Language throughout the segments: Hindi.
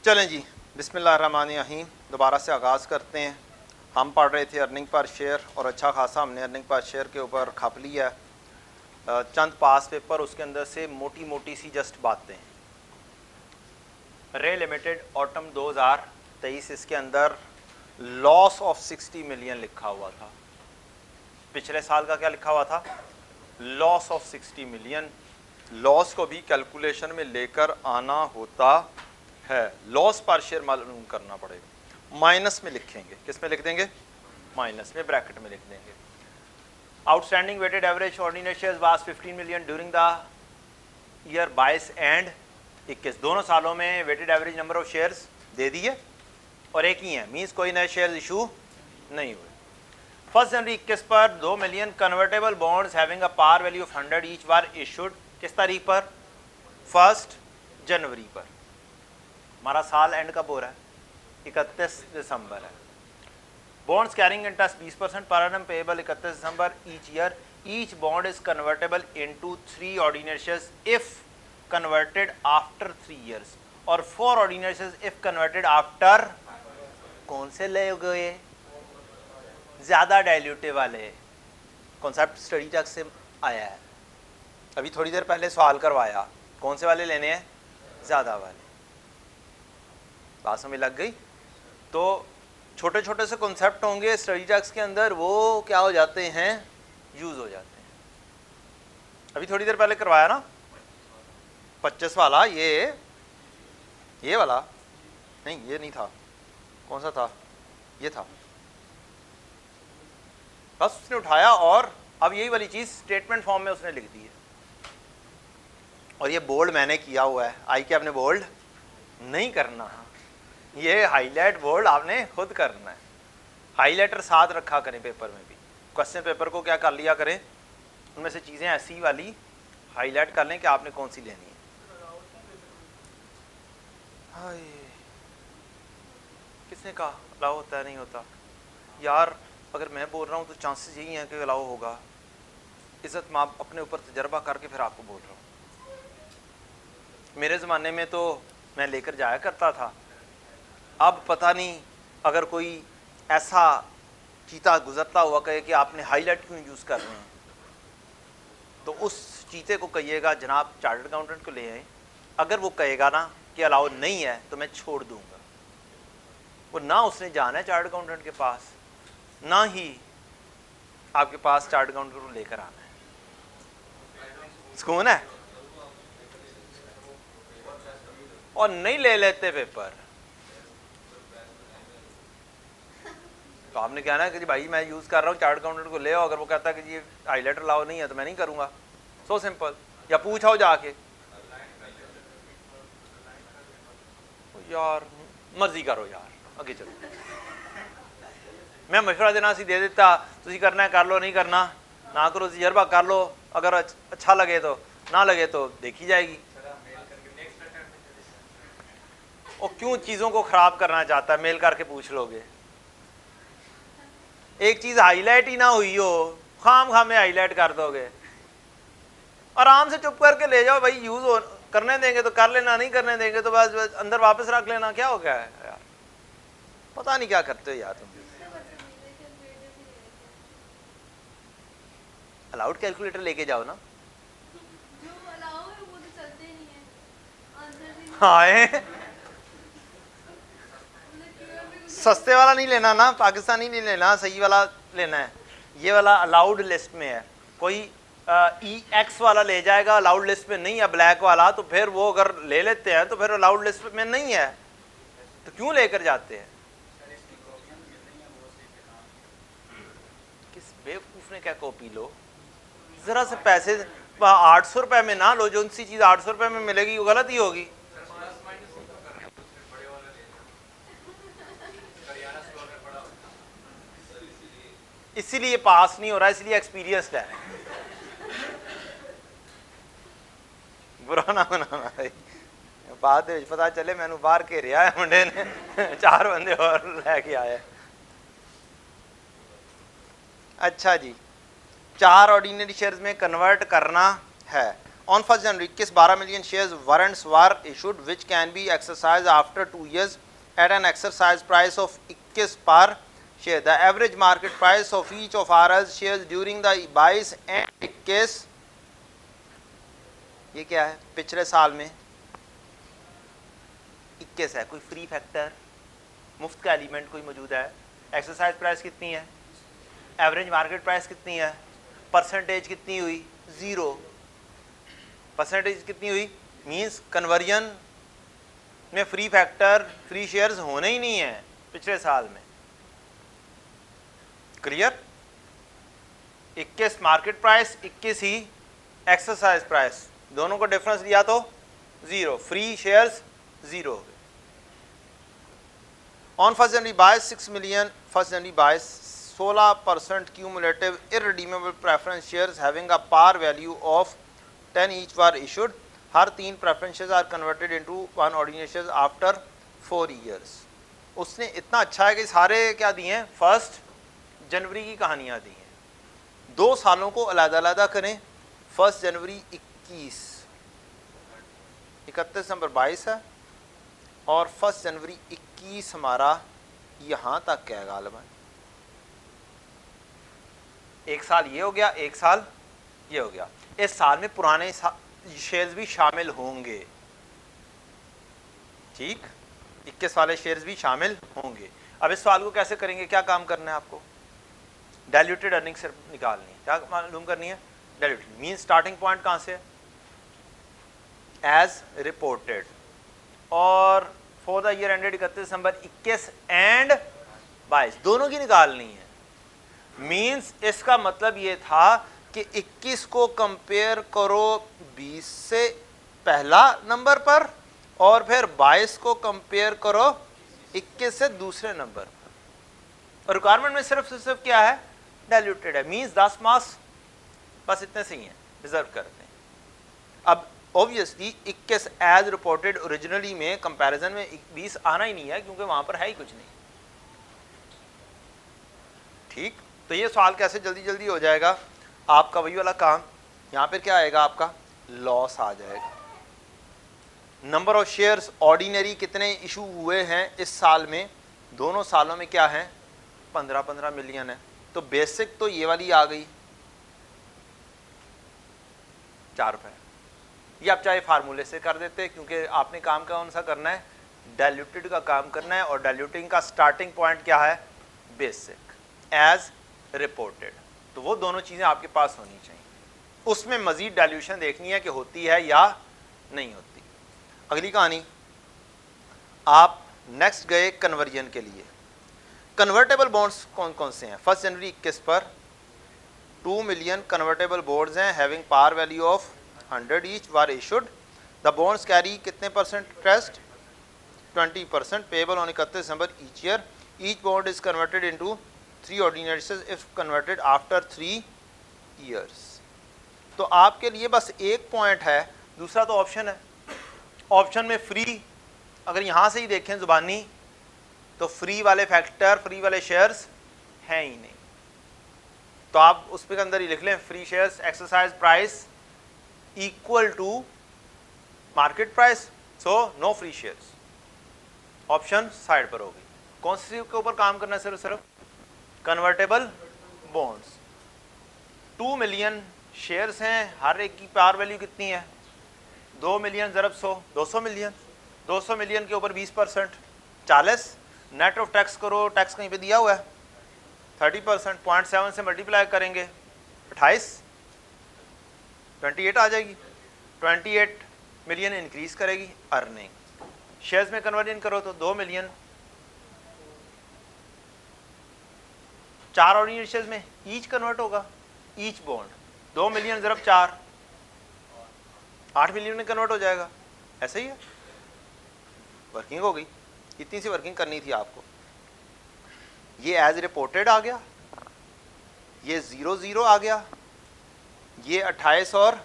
चलें जी, बिस्मिल्लाहिर्रहमानिर्रहीम। दोबारा से आगाज़ करते हैं। हम पढ़ रहे थे अर्निंग पर शेयर और अच्छा खासा हमने अर्निंग पर शेयर के ऊपर खप लिया। चंद पास पेपर उसके अंदर से मोटी मोटी सी जस्ट बातें। रे लिमिटेड ऑटम 2023, इसके अंदर लॉस ऑफ 60 मिलियन लिखा हुआ था। पिछले साल का क्या लिखा हुआ था? Loss of 60 million. लॉस को भी कैलकुलेशन में लेकर आना होता है। लॉस पर शेयर मालूम करना पड़ेगा। माइनस में लिखेंगे। किस में लिख देंगे? माइनस में, ब्रैकेट में लिख देंगे। Outstanding weighted average ordinary shares was 15 million during the year 22 and 21। दोनों सालों में weighted average number of shares दे दिए और एक ही है, मीन्स कोई नए शेयर्स इशू नहीं हुए। 1 जनवरी 21 पर 2 million convertible bonds having a par value of 100 each were issued. किस तारीख पर? 1 जनवरी पर। हमारा साल एंड कब हो रहा है? 31 दिसंबर है। Bonds carrying interest 20% per annum payable 31 December each year. Each bond is convertible into 3 ordinary shares if converted after 3 years और 4 ordinary shares if converted after. कौन से ले गए? ज्यादा डाइल्यूटिव वाले। कॉन्सेप्ट स्टडी तक से आया है, अभी थोड़ी देर पहले सवाल करवाया। कौन से वाले लेने हैं? ज्यादा वाले। बात समझ लग गई? तो छोटे छोटे से कॉन्सेप्ट होंगे स्टडी टेक्स्ट के अंदर, वो क्या हो जाते हैं? यूज हो जाते हैं। अभी थोड़ी देर पहले करवाया ना 25 वाला, ये वाला नहीं, ये नहीं था। कौन सा था? ये था। बस उसने उठाया और अब यही वाली चीज स्टेटमेंट फॉर्म में उसने लिख दी है और ये बोल्ड मैंने किया हुआ है। आई के आपने बोल्ड नहीं करना, ये हाईलाइट बोल्ड आपने खुद करना है। हाईलाइटर साथ रखा करें पेपर में भी। क्वेश्चन पेपर को क्या कर लिया करें, उनमें से चीज़ें ऐसी वाली हाईलाइट कर लें कि आपने कौन सी लेनी है। हाय, किसने कहा अलाउ होता है? नहीं होता यार। अगर मैं बोल रहा हूँ तो चांसेस यही हैं कि अलाउ होगा। इज्जत माँ अपने ऊपर तजर्बा करके फिर आपको बोल रहा हूँ। मेरे ज़माने में तो मैं लेकर जाया करता था। अब पता नहीं, अगर कोई ऐसा चीता गुजरता हुआ कहे कि आपने हाईलाइट क्यों यूज़ कर रहे हैं, तो उस चीते को कहिएगा जनाब चार्टर्ड अकाउंटेंट को ले आए। अगर वो कहेगा ना कि अलाउ नहीं है तो मैं छोड़ दूंगा। वो ना उसने जाना है चार्टर्ड अकाउंटेंट के पास, ना ही आपके पास चार्टर्ड अकाउंटेंट को लेकर आना है। सुकून है। और नहीं ले लेते पेपर तो आपने कहना है कि जी भाई मैं यूज़ कर रहा हूँ, चार्टर्ड अकाउंटेंट को ले आओ। अगर वो कहता है कि जी हाईलाइटर अलाउ नहीं है तो मैं नहीं करूँगा। So simple. या पूछाओ जाके, यार मर्जी करो यार, आगे चलो। मैं मशवरा देना सी दे देता, तुसी करना है कर लो, नहीं करना ना करो, तजर्बा कर लो। अगर अच्छा लगे तो, ना लगे तो देखी जाएगी। और क्यों चीज़ों को ख़राब करना चाहता है? मेल करके पूछ लोगे। एक चीज़ हाईलाइट ही ना हुई हो, खाम में हाईलाइट कर दोगे। आराम से चुप करके ले जाओ भाई, यूज़ हो करने देंगे तो कर लेना, नहीं करने देंगे तो बस अंदर वापस रख लेना। क्या हो गया है यार? पता नहीं क्या करते हो यार तुम। अलाउड कैलकुलेटर लेके जाओ ना। हाँ, सस्ते वाला नहीं लेना ना, पाकिस्तानी नहीं लेना, सही वाला लेना है। ये वाला अलाउड लिस्ट में है। कोई EX वाला ले जाएगा, अलाउड लिस्ट में नहीं है ब्लैक वाला, तो फिर वो अगर ले लेते हैं तो फिर अलाउड लिस्ट में नहीं है तो क्यों लेकर जाते हैं? किस बेवकूफ ने क्या कॉपी लो? जरा से पैसे 800 रुपए में ना लो। जो सी चीज 800 रुपए में मिलेगी वो गलत ही होगी। इसीलिए पास नहीं हो रहा, इसलिए एक्सपीरियंस्ड है। बुरा ना बनाना भाई, बाद पता चले मैनू बाहर घेरिया है मुंडे ने, 4 बंदे और लैके आए। अच्छा जी, 4 ऑर्डिनरी शेयर्स में कन्वर्ट करना है On 1st January 12 million shares warrants were issued which can be exercised after 2 years at an exercise price of 21 per share. The average market price of each of RS shares during the 22 and 21, ये क्या है, पिछले साल में 21 है, कोई फ्री फैक्टर मुफ्त का एलिमेंट कोई मौजूद है, एक्सरसाइज प्राइस कितनी है, एवरेज मार्केट प्राइस कितनी है, परसेंटेज कितनी हुई, 0, परसेंटेज कितनी हुई, मींस कन्वर्जन में फ्री फैक्टर फ्री शेयर्स होने ही नहीं है पिछले साल में, क्लियर। 21 मार्केट प्राइस, 21 ही एक्सरसाइज प्राइस, दोनों को डिफरेंस दिया तो 0, फ्री शेयर्स 0 हो गए। On 1st January by 6 million 1st January by 16% cumulative irredeemable preference shares having a par value of 10 each were issued. Her 3 preferences are converted into 1 ordinary shares after 4 years. उसने इतना अच्छा है कि सारे क्या दिए हैं, 1 जनवरी की कहानियाँ दी हैं, 2 सालों को अलग-अलग करें, 1 जनवरी 21, 31 दिसंबर 22 है और 1 जनवरी 21 हमारा यहाँ तक है गालिबन, एक साल ये हो गया, एक साल ये हो गया, इस साल में पुराने शेयर्स भी शामिल होंगे, ठीक, 21 वाले शेयर्स भी शामिल होंगे। अब इस सवाल को कैसे करेंगे, क्या काम करना है आपको, डाइल्यूटेड अर्निंग से निकालनी है, क्या मालूम करनी है, डाइल्यूटेड मीन स्टार्टिंग पॉइंट कहाँ से है, एज रिपोर्टेड, और for the year ended 31 December 21 and 22 दोनों की निकालनी है। मींस इसका मतलब ये था कि 21 को कंपेयर करो 20 से पहला नंबर पर और फिर 22 को कंपेयर करो 21 से दूसरे नंबर पर, और रिक्वायरमेंट में सिर्फ क्या है, डाइल्यूटेड है, मींस 10 मार्क्स बस इतने से ही हैं, रिजर्व करते हैं। अब ऑब्वियसली 21 एज रिपोर्टेड ओरिजिनली में कंपैरिजन में 20 आना ही नहीं है क्योंकि वहां पर है ही कुछ नहीं, ठीक। तो ये सवाल कैसे जल्दी जल्दी हो जाएगा, आपका वही वाला काम, यहाँ पर क्या आएगा, आपका लॉस आ जाएगा। नंबर ऑफ शेयर्स ऑर्डिनरी कितने इशू हुए हैं इस साल में, दोनों सालों में क्या है, 15-15 मिलियन है, तो बेसिक तो ये वाली आ गई 4 रुपए, ये आप चाहे फार्मूले से कर देते क्योंकि आपने काम कौन सा करना है, डाइल्यूटेड का काम करना है, और डाइल्यूटिंग का स्टार्टिंग पॉइंट क्या है, बेसिक एज रिपोर्टेड, तो वो दोनों चीज़ें आपके पास होनी चाहिए। उसमें मजीद डाइल्यूशन देखनी है कि होती है या नहीं होती। अगली कहानी, आप नेक्स्ट गए कन्वर्जन के लिए, कन्वर्टेबल बॉन्ड्स कौन कौन से हैं, 1 जनवरी 21 पर 2 मिलियन कन्वर्टेबल बॉन्ड्स हैं having par value of 100 each were issued, the bonds carry कितने percent interest, 20% payable on 31 December each year, each bond is converted into 3 ordinary shares if converted after 3 years. तो आपके लिए बस एक पॉइंट है, दूसरा तो ऑप्शन है, ऑप्शन में फ्री, अगर यहाँ से ही देखें जुबानी तो फ्री वाले फैक्टर फ्री वाले शेयर्स हैं ही नहीं, तो आप उस पे अंदर ही लिख लें free shares exercise price equal to market price, so no free shares, option side पर होगी। कौन सी के ऊपर काम करना है, सिर्फ कन्वर्टेबल बॉन्ड्स, 2 मिलियन शेयर्स हैं, हर एक की पार वैल्यू कितनी है, 2 मिलियन ज़रब 100, 200 मिलियन, 200 मिलियन के ऊपर 20%, 40, नेट ऑफ टैक्स करो, टैक्स कहीं पे दिया हुआ है 30%, 0.7 से मल्टीप्लाई करेंगे 28, 28 आ जाएगी, 28 मिलियन इंक्रीज करेगी अर्निंग, शेयर्स में कन्वर्जन करो तो 2 मिलियन, 4 ऑर्डिनरी शेयर्स में ईच कन्वर्ट होगा, ईच बॉन्ड 2 मिलियन ज़रब 4, 8 मिलियन में कन्वर्ट हो जाएगा, ऐसे ही है, वर्किंग हो गई, इतनी सी वर्किंग करनी थी आपको। ये एज रिपोर्टेड आ गया, ये 0-0 आ गया, ये 28 और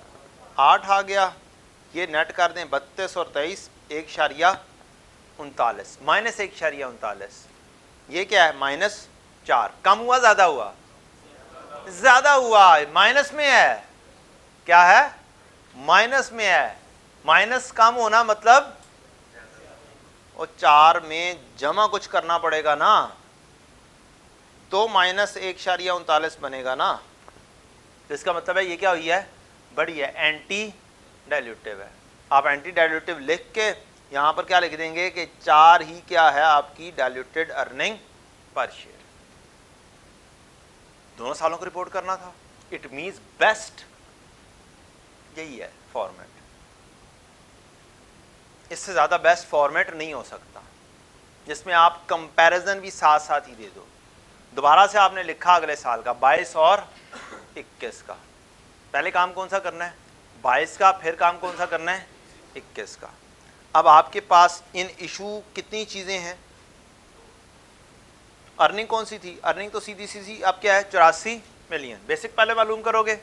8 आ गया, ये नेट कर दें 32 और 23 1.39 माइनस 1.39, ये क्या है -4, कम हुआ ज़्यादा हुआ, ज़्यादा हुआ, माइनस में है, क्या है माइनस में है, माइनस कम होना मतलब और 4 में जमा कुछ करना पड़ेगा ना, तो -1.39 बनेगा ना। तो इसका मतलब है ये क्या हुई है, बड़ी है, एंटी डाइल्यूटिव है। आप एंटी डाइल्यूटिव लिख के यहां पर क्या लिख देंगे कि 4 ही क्या है आपकी डाइल्यूटेड अर्निंग पर शेयर। दोनों सालों को रिपोर्ट करना था, इट मींस बेस्ट यही है फॉर्मेट, इससे ज्यादा बेस्ट फॉर्मेट नहीं हो सकता जिसमें आप कंपैरिजन भी साथ साथ ही दे दो। दोबारा से आपने लिखा अगले साल का 22 और 21 का, पहले काम कौन सा करना है 22 का, फिर काम कौन सा करना है 21 का। अब आपके पास इन इशू कितनी चीजें हैं, अर्निंग कौन सी थी, अर्निंग तो सीधी सीधी अब क्या है 84 मिलियन, बेसिक पहले मालूम करोगे,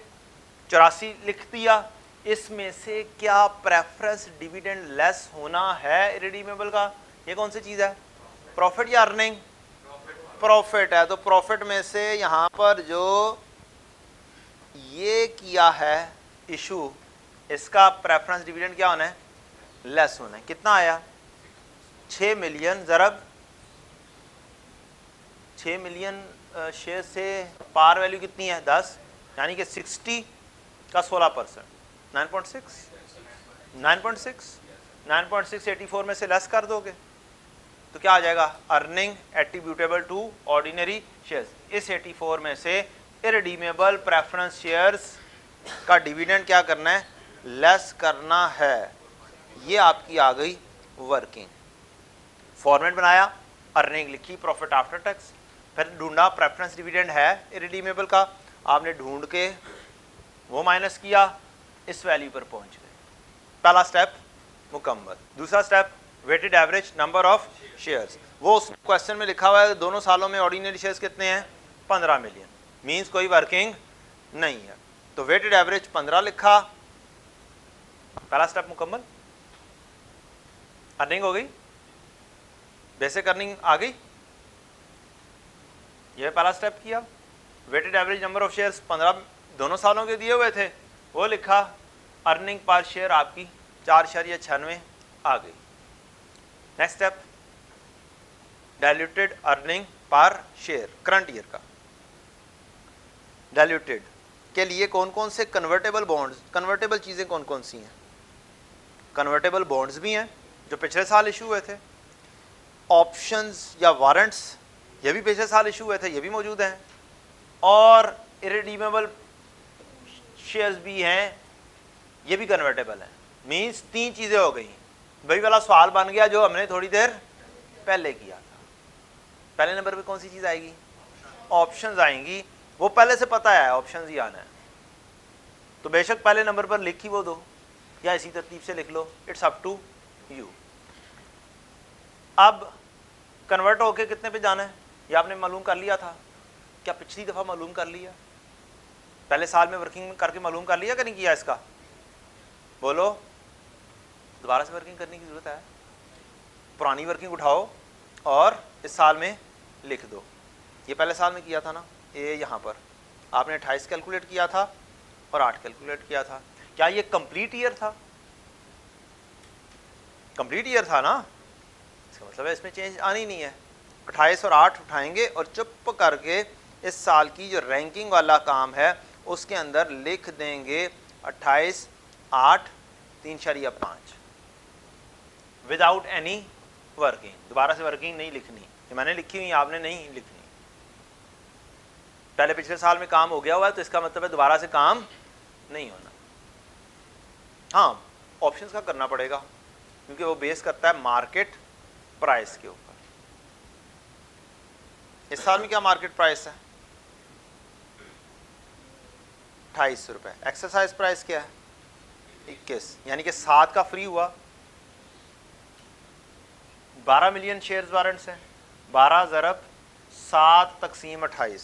84 लिख दिया। इसमें से क्या प्रेफरेंस डिविडेंड लेस होना है इरिडीमेबल का, ये कौन सी चीज है, प्रॉफिट या अर्निंग, प्रॉफिट है। तो प्रॉफिट में से यहां पर जो ये किया है इशू, इसका प्रेफरेंस डिविडेंड क्या होना है, लेस होना है। कितना आया 6 मिलियन, ज़रब 6 मिलियन शेयर से पार वैल्यू कितनी है 10, यानी कि 60 का 16%, 9.6 84 में से लेस कर दोगे तो क्या आ जाएगा, earning attributable to ordinary shares. इस 84 में से इरिडीमेबल प्रेफरेंस शेयर्स का डिविडेंड क्या करना है, लेस करना है। ये आपकी आ गई वर्किंग। फॉर्मेट बनाया, अर्निंग लिखी, प्रॉफिट आफ्टर टैक्स, फिर ढूंढा प्रेफरेंस डिविडेंड है इरिडीमेबल का, आपने ढूंढ के वो माइनस किया, इस वैल्यू पर पहुंच गए। पहला स्टेप मुकम्मल। दूसरा step weighted average number of shares, वो उस क्वेश्चन में लिखा हुआ है दोनों सालों में ऑर्डिनरी शेयर्स कितने हैं 15 मिलियन, मींस कोई वर्किंग नहीं है, तो वेटेड एवरेज 15 लिखा, पहला स्टेप मुकम्मल। अर्निंग हो गई, बेसिक अर्निंग आ गई, यह पहला स्टेप किया। Weighted average number of shares 15 दोनों सालों के दिए हुए थे, वो लिखा, अर्निंग पर शेयर आपकी 4.96 आ गई। Next step diluted earning per share current year का। डाइल्यूटेड के लिए कौन कौन से कन्वर्टेबल बॉन्ड्स, कन्वर्टेबल चीज़ें कौन कौन सी हैं, कन्वर्टेबल बॉन्ड्स भी हैं जो पिछले साल इशू हुए थे, ऑप्शंस या वारंट्स ये भी पिछले साल इशू हुए थे, ये भी मौजूद हैं, और इरिडीमेबल शेयर्स भी हैं, ये भी कन्वर्टेबल हैं। मींस 3 चीज़ें हो गई। वही वाला सवाल बन गया जो हमने थोड़ी देर पहले किया था। पहले नंबर पे कौन सी चीज़ आएगी, ऑप्शंस आएंगी, वो पहले से पता है ऑप्शंस ही आना है, तो बेशक पहले नंबर पर लिख ही वो दो या इसी तरतीब से लिख लो, इट्स अप टू यू। अब कन्वर्ट होके कितने पे जाना है ये आपने मालूम कर लिया था, क्या पिछली दफ़ा मालूम कर लिया, पहले साल में वर्किंग करके मालूम कर लिया कि नहीं किया, इसका बोलो, दोबारा से वर्किंग करने की ज़रूरत है। पुरानी वर्किंग उठाओ और इस साल में लिख दो। ये पहले साल में किया था ना, ये यहाँ पर आपने 28 कैलकुलेट किया था और 8 कैलकुलेट किया था। क्या ये कंप्लीट ईयर था, कंप्लीट ईयर था ना, इसका मतलब है इसमें चेंज आनी नहीं है। 28 और 8 उठाएंगे और चुप करके इस साल की जो रैंकिंग वाला काम है उसके अंदर लिख देंगे 28 8 3.5 विदाउट एनी वर्किंग। दोबारा से वर्किंग नहीं लिखनी, ये मैंने लिखी हुई, आपने नहीं लिखनी। पहले पिछले साल में काम हो गया हुआ है तो इसका मतलब है दोबारा से काम नहीं होना। हाँ, ऑप्शंस का करना पड़ेगा क्योंकि वो बेस करता है मार्केट प्राइस के ऊपर। इस साल में क्या मार्केट प्राइस है 28 रुपए, एक्सरसाइज प्राइस क्या है 21, यानी कि 7 का फ्री हुआ। 12 मिलियन शेयर्स वारंट्स हैं, 12 ज़रब 7 तकसीम 28,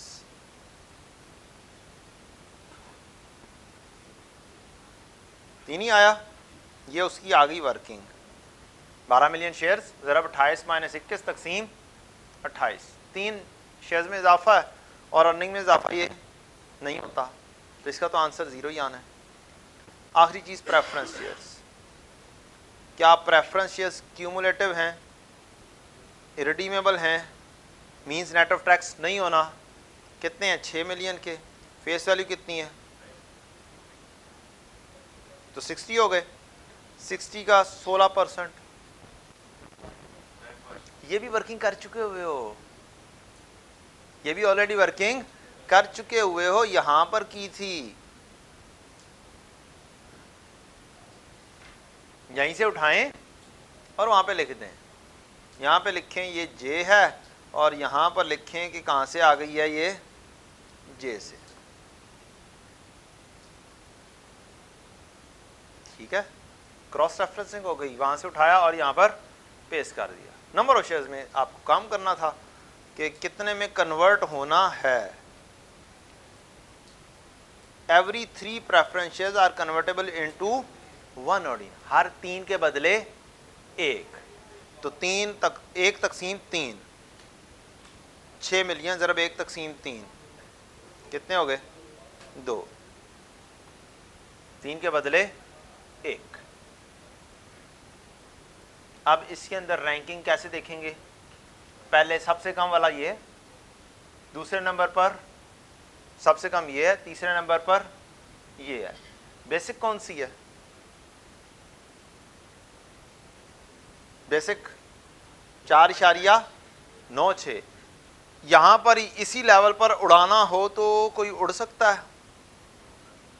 तीन ही आया, ये उसकी आ गई वर्किंग। 12 मिलियन शेयर्स ज़रब 28 माइनस 21 तकसीम 28, 3 शेयर्स में इजाफा है और अर्निंग में इजाफा ये नहीं होता, तो इसका तो आंसर 0 ही आना है। आखिरी चीज़ प्रेफरेंस शेयर्स। क्या प्रेफरेंस शेयर्स क्यूमुलेटिव हैं, इरिडीमेबल हैं, मींस नेट ऑफ टैक्स नहीं होना। कितने हैं? 6 मिलियन के। फेस वैल्यू कितनी है? तो 60 हो गए। 60 का 16%। ये भी वर्किंग कर चुके हुए हो, ये भी ऑलरेडी वर्किंग कर चुके हुए हो, यहां पर की थी, यहीं से उठाएं और वहां पे लिख दें। यहां पे लिखें ये जे है और यहां पर लिखें कि कहां से आ गई है, ये जे से। ठीक है, क्रॉस रेफरेंसिंग हो गई, वहां से उठाया और यहां पर पेस्ट कर दिया। नंबर ऑफ शेयर्स में आपको काम करना था कि कितने में कन्वर्ट होना है। Every 3 preference shares are convertible into 1 ordinary. हर 3 के बदले 1, तो 3 तक 1 तकसीम 3, 6 मिलियन ज़रब 1 तकसीम 3 कितने हो गए? 2। 3 के बदले 1। अब इसके अंदर रैंकिंग कैसे देखेंगे? पहले सबसे कम वाला ये है, दूसरे नंबर पर सबसे कम ये है, तीसरे नंबर पर ये है। बेसिक कौन सी है? बेसिक 4.96। यहां पर इसी लेवल पर उड़ाना हो तो कोई उड़ सकता है?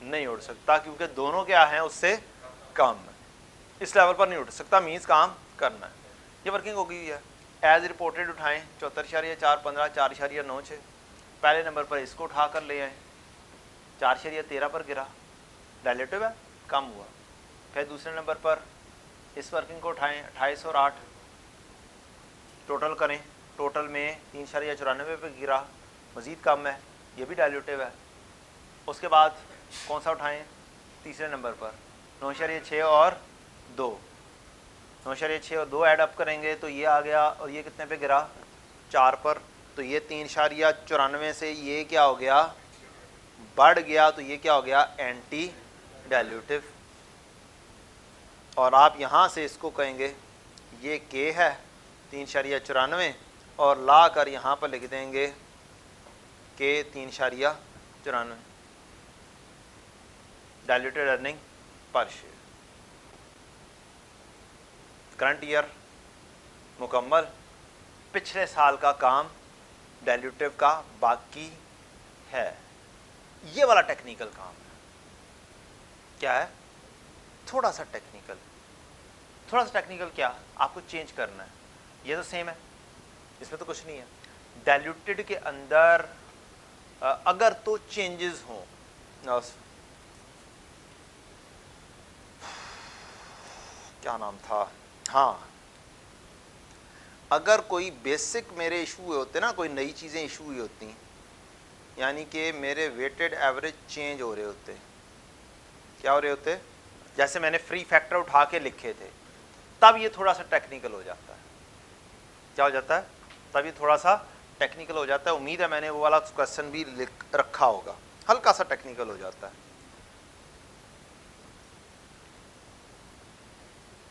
नहीं उड़ सकता, क्योंकि दोनों क्या हैं उससे कम। इस लेवल पर नहीं उड़ सकता, मीन्स काम करना है। ये वर्किंग हो गई है। एज रिपोर्टेड उठाएं 74.415, 4.96। पहले नंबर पर इसको उठा कर ले आए, 4.13 पर गिरा, डायलेटिव है, कम हुआ। फिर दूसरे नंबर पर इस वर्किंग को उठाएं 28 और 8, टोटल करें, टोटल में 3.94 पे गिरा, मज़ीद कम है, ये भी डायल्यूटिव है। उसके बाद कौन सा उठाएं? तीसरे नंबर पर 9.6 और 2, 9.6 और 2 ऐड अप करेंगे तो ये आ गया, और ये कितने पे गिरा? 4 पर। तो ये 3.94 से ये क्या हो गया? बढ़ गया, तो ये क्या हो गया? एंटी डायल्यूटिव। और आप यहाँ से इसको कहेंगे ये के है 3.94 और ला कर यहाँ पर लिख देंगे के 3.94 diluted earning per share. Current year मुकम्मल, पिछले साल का काम डायल्यूटिव का बाकी है। ये वाला टेक्निकल काम है। क्या है? थोड़ा सा टेक्निकल। थोड़ा सा टेक्निकल क्या? आपको चेंज करना है। ये तो सेम है, इसमें तो कुछ नहीं है। डायल्यूटेड के अंदर अगर तो चेंजेस हों, क्या नाम था, हाँ, अगर कोई बेसिक मेरे इशू हुए होते ना, कोई नई चीज़ें इशू हुई होती, यानी कि मेरे वेटेड एवरेज चेंज हो रहे होते। क्या हो रहे होते? जैसे मैंने फ्री फैक्टर उठा के लिखे थे, तब ये थोड़ा सा टेक्निकल हो जाता है। क्या हो जाता है? तब ये थोड़ा सा टेक्निकल हो जाता है। उम्मीद है मैंने वो वाला क्वेश्चन भी लिख रखा होगा। हल्का सा टेक्निकल हो जाता है।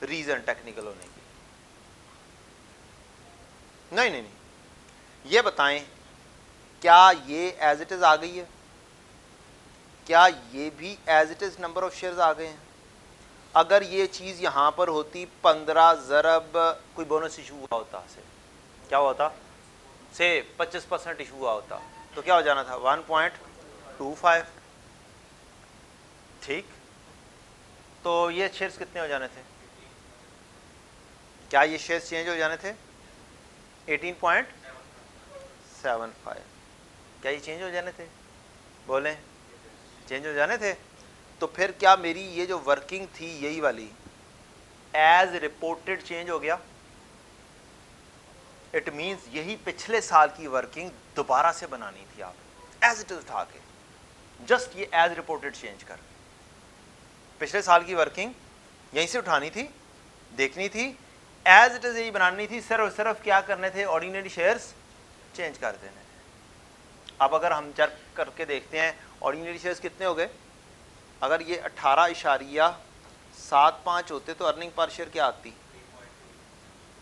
रीजन टेक्निकल होने की नहीं, नहीं, नहीं, ये बताएं क्या ये एज इट इज आ गई है? क्या ये भी as it is number of shares आ गए हैं? अगर ये चीज़ यहाँ पर होती 15 ज़रब कोई बोनस इशू हुआ होता से, क्या हुआ होता? से 25% इशू हुआ होता, तो क्या हो जाना था? 1.25। ठीक, तो ये शेयर्स कितने हो जाने थे? क्या ये शेयर्स चेंज हो जाने थे? 18.75। क्या ये चेंज हो जाने थे? बोलें, चेंज हो जाने थे। तो फिर क्या मेरी ये जो वर्किंग थी यही वाली एज रिपोर्टेड चेंज हो गया? इट मींस यही पिछले साल की वर्किंग दोबारा से बनानी थी, आप एज इट इज उठा के, जस्ट ये एज रिपोर्टेड चेंज कर। पिछले साल की वर्किंग यहीं से उठानी थी, देखनी थी, एज इट इज यही बनानी थी, सिर्फ क्या करने थे? ऑर्डिनरी शेयर्स चेंज कर देने थे। अब अगर हम चेक करके देखते हैं ऑर्डिनरी शेयर्स कितने हो गए? अगर ये 18.75 होते तो अर्निंग पर शेयर क्या आती?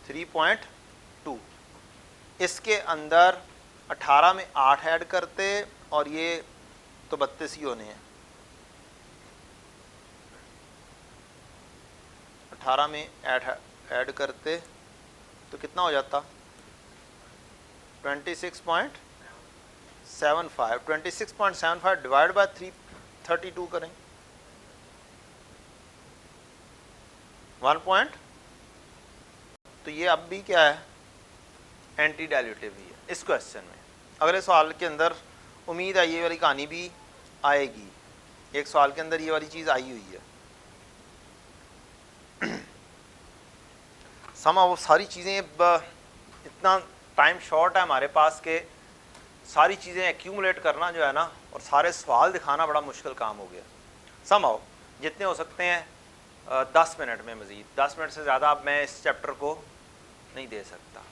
3.2। इसके अंदर 18 में 8 ऐड करते और ये तो 32 ही होने हैं। 18 में 8 ऐड करते तो कितना हो जाता? 26.75। 26.75 डिवाइड बाय 332 करें 1 तो ये अब भी क्या है? एंटी डाइल्यूटिव ही है इस क्वेश्चन में। अगले सवाल के अंदर उम्मीद है ये वाली कहानी भी आएगी। एक सवाल के अंदर ये वाली चीज़ आई हुई है। वो सारी चीज़ें इतना टाइम शॉर्ट है हमारे पास के सारी चीज़ें एक्यूमुलेट करना जो है ना और सारे सवाल दिखाना बड़ा मुश्किल काम हो गया। जितने हो सकते हैं 10 मिनट में, मज़ीद 10 मिनट से ज़्यादा अब मैं इस चैप्टर को नहीं दे सकता।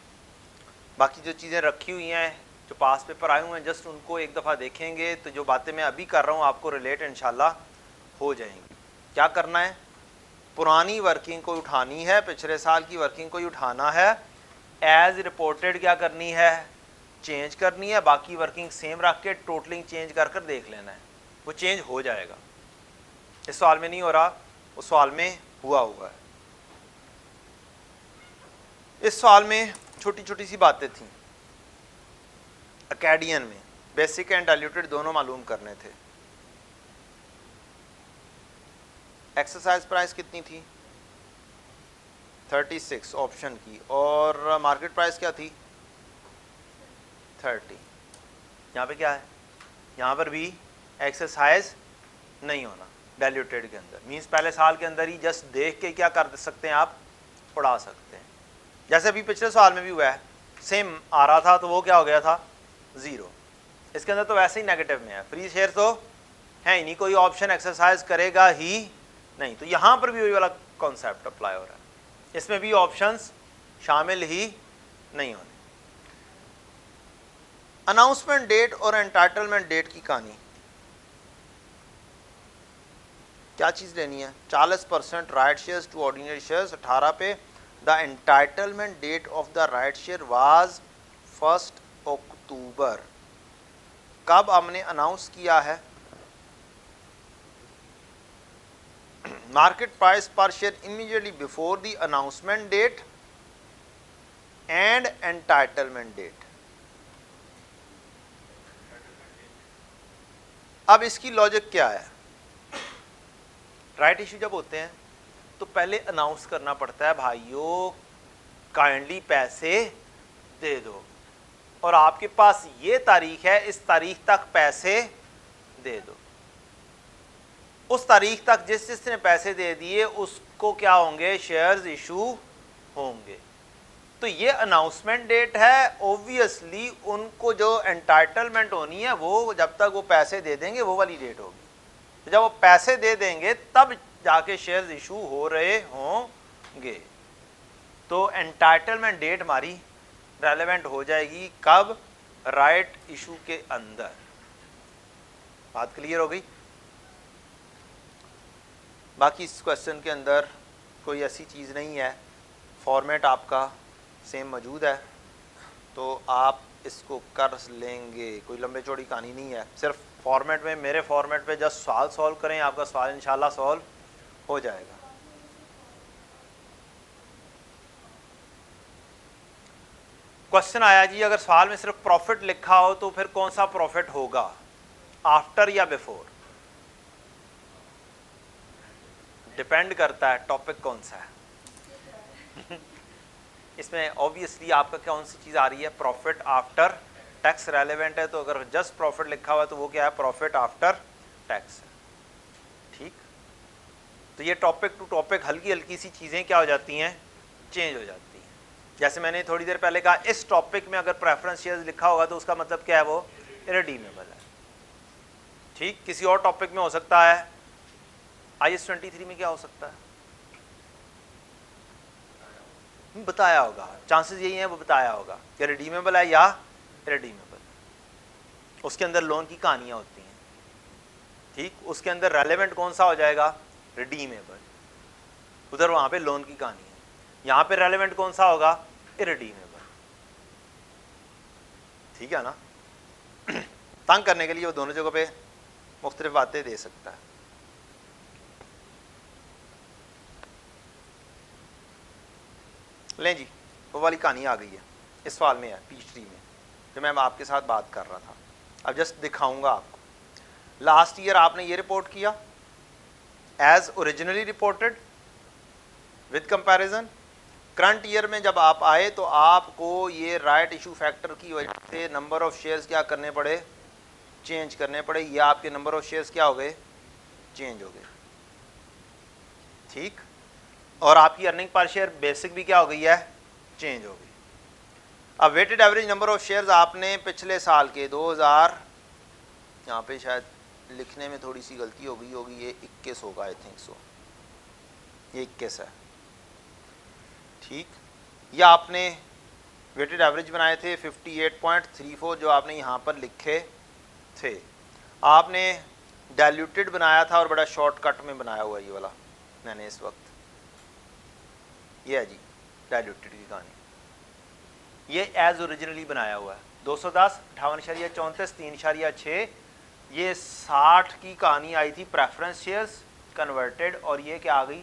बाकी जो चीज़ें रखी हुई हैं, जो पास पेपर आए हुए हैं, जस्ट उनको एक दफ़ा देखेंगे तो जो बातें मैं अभी कर रहा हूँ आपको रिलेट इंशाल्लाह हो जाएंगी। क्या करना है? पुरानी वर्किंग को उठानी है, पिछले साल की वर्किंग को ही उठाना है। एज रिपोर्टेड क्या करनी है? चेंज करनी है। बाकी वर्किंग सेम रख के टोटलिंग चेंज कर कर देख लेना है, वो चेंज हो जाएगा। इस सवाल में नहीं हो रहा, उस सवाल में हुआ है। इस सवाल में छोटी छोटी सी बातें थी। अकेडियन में बेसिक एंड डाइल्यूटेड दोनों मालूम करने थे। एक्सरसाइज प्राइस कितनी थी? 36 ऑप्शन की, और मार्केट प्राइस क्या थी? 30। यहाँ पे क्या है? यहाँ पर भी एक्सरसाइज नहीं होना डाइल्यूटेड के अंदर। मींस पहले साल के अंदर ही जस्ट देख के क्या कर सकते हैं आप? उड़ा सकते हैं। जैसे अभी पिछले साल में भी हुआ है, सेम आ रहा था तो वो क्या हो गया था? 0। इसके अंदर तो वैसे ही नेगेटिव में है। फ्री शेयर तो है ही नहीं, कोई ऑप्शन एक्सरसाइज करेगा ही नहीं। तो यहाँ पर भी वही वाला कॉन्सेप्ट अप्लाई हो रहा है, इसमें भी ऑप्शंस शामिल ही नहीं होने। अनाउंसमेंट डेट और एंटाइटलमेंट डेट की कहानी क्या चीज़ लेनी है? 40% right shares to ordinary shares. 18 पे the entitlement date of the right share was 1 October. कब हमने अनाउंस किया है? मार्केट प्राइस पर share immediately before the announcement date and entitlement date. अब इसकी लॉजिक क्या है? राइट इशू जब होते हैं तो पहले अनाउंस करना पड़ता है, भाइयों काइंडली पैसे दे दो, और आपके पास ये तारीख है, इस तारीख तक पैसे दे दो। उस तारीख तक जिस जिसने पैसे दे दिए उसको क्या होंगे? शेयर्स इशू होंगे। तो ये अनाउंसमेंट डेट है। ऑब्वियसली उनको जो एंटाइटलमेंट होनी है वो जब तक वो पैसे दे देंगे वो वाली डेट होगी। तो जब वो पैसे दे देंगे तब जाके शेयर्स इशू हो रहे होंगे। तो एंटाइटलमेंट डेट हमारी रेलेवेंट हो जाएगी कब? राइट इशू के अंदर। बात क्लियर हो गई? बाकी इस क्वेश्चन के अंदर कोई ऐसी चीज़ नहीं है, फॉर्मेट आपका सेम मौजूद है तो आप इसको कर लेंगे। कोई लंबे चौड़ी कहानी नहीं है, सिर्फ फॉर्मेट में, मेरे फॉर्मेट पे जस्ट सवाल सॉल्व करें, आपका सवाल इंशाल्लाह सॉल्व हो जाएगा। क्वेश्चन आया जी, अगर सवाल में सिर्फ प्रॉफिट लिखा हो तो फिर कौन सा प्रॉफिट होगा, आफ्टर या बिफोर? डिपेंड करता है टॉपिक कौन सा है। इसमें ऑब्वियसली आपका कौन सी चीज़ आ रही है? प्रॉफिट आफ्टर टैक्स रेलेवेंट है, तो अगर जस्ट प्रॉफिट लिखा हुआ है तो वो क्या है? प्रॉफिट आफ्टर टैक्स है। ठीक, तो ये टॉपिक टू टॉपिक हल्की हल्की सी चीज़ें क्या हो जाती हैं? चेंज हो जाती हैं। जैसे मैंने थोड़ी देर पहले कहा, इस टॉपिक में अगर प्रेफरेंस शेयर्स लिखा होगा तो उसका मतलब क्या है? वो इरेडीमेबल है। ठीक, किसी और टॉपिक में हो सकता है। IS 23 में क्या हो सकता है? बताया होगा, चांसेस यही हैं वो बताया होगा कि रिडीमेबल है या इरेडीमेबल। उसके अंदर लोन की कहानियां होती हैं। ठीक, उसके अंदर रेलेवेंट कौन सा हो जाएगा, रिडीमेबल, उधर वहां पे लोन की कहानी है, यहां पे रेलेवेंट कौन सा होगा, इरिडीमेबल। ठीक है ना। तंग करने के लिए वो दोनों जगहों पे मुख्तलिफ बातें दे सकता है। लें जी, वो वाली कहानी आ गई है, इस सवाल में है पीच ट्री में जो मैं आपके साथ बात कर रहा था। अब जस्ट दिखाऊंगा आपको। लास्ट ईयर आपने ये रिपोर्ट किया as originally reported with comparison. Current year में जब आप आए तो आपको ये राइट इशू फैक्टर की वजह से नंबर ऑफ शेयर्स क्या करने पड़े, चेंज करने पड़े। ये आपके नंबर ऑफ शेयर्स क्या हो गए, चेंज हो गए। ठीक, और आपकी अर्निंग पर शेयर बेसिक भी क्या हो गई है, चेंज हो गई। अब weighted average number of shares आपने पिछले साल के 2000, यहाँ पे शायद लिखने में थोड़ी सी गलती हो गई होगी, ये 21 होगा, आई थिंक सो, ये 21 है। ठीक, या आपने वेटेड एवरेज बनाए थे 58.34 जो आपने यहाँ पर लिखे थे। आपने डाइल्यूटेड बनाया था और बड़ा शॉर्टकट में बनाया हुआ ये वाला मैंने इस वक्त, ये है जी डाइल्यूटेड की कहानी। ये एज ओरिजिनली बनाया हुआ है 210, 58.34, 3.6। ये 60 की कहानी आई थी प्रेफरेंस शेयर्स कन्वर्टेड, और ये क्या आ गई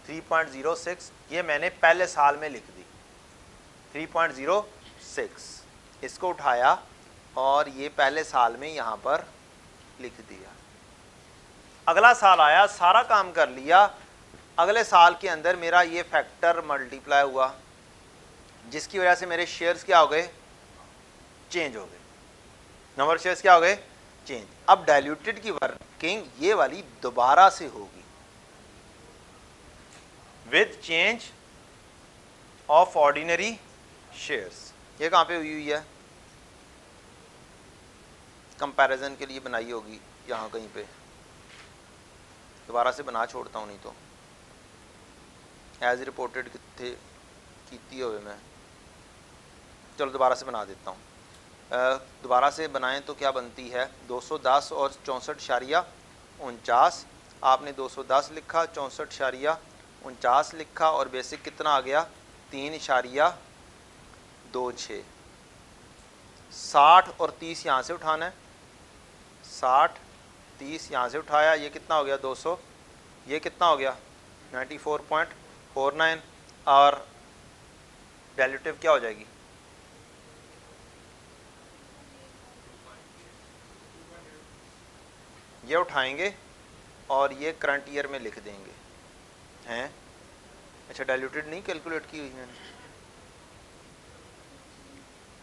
3.06। ये मैंने पहले साल में लिख दी 3.06, इसको उठाया और ये पहले साल में यहाँ पर लिख दिया। अगला साल आया, सारा काम कर लिया, अगले साल के अंदर मेरा ये फैक्टर मल्टीप्लाई हुआ जिसकी वजह से मेरे शेयर्स क्या हो गए, चेंज हो गए, नंबर शेयर्स क्या हो गए, चेंज। अब डाइल्यूटेड की वर्किंग ये वाली दोबारा से होगी with change of ordinary shares. ये कहाँ पे हुई हुई है, कंपैरिजन के लिए बनाई होगी यहाँ कहीं पे, दोबारा से बना छोड़ता हूँ नहीं तो एज रिपोर्टेड कितने कीती हुए मैं, चलो दोबारा से बना देता हूँ। दोबारा से बनाएं तो क्या बनती है 210 और 64.49। आपने 210 लिखा, 64.49 लिखा और बेसिक कितना आ गया 3.26। 60 और 30 यहाँ से उठाना है, 60 30 यहाँ से उठाया, ये कितना हो गया 200, ये कितना हो गया 94.49 और रिलेटिव क्या हो जाएगी, ये उठाएंगे और ये करंट ईयर में लिख देंगे हैं। अच्छा डाइल्यूटेड नहीं कैलकुलेट की हुई मैंने,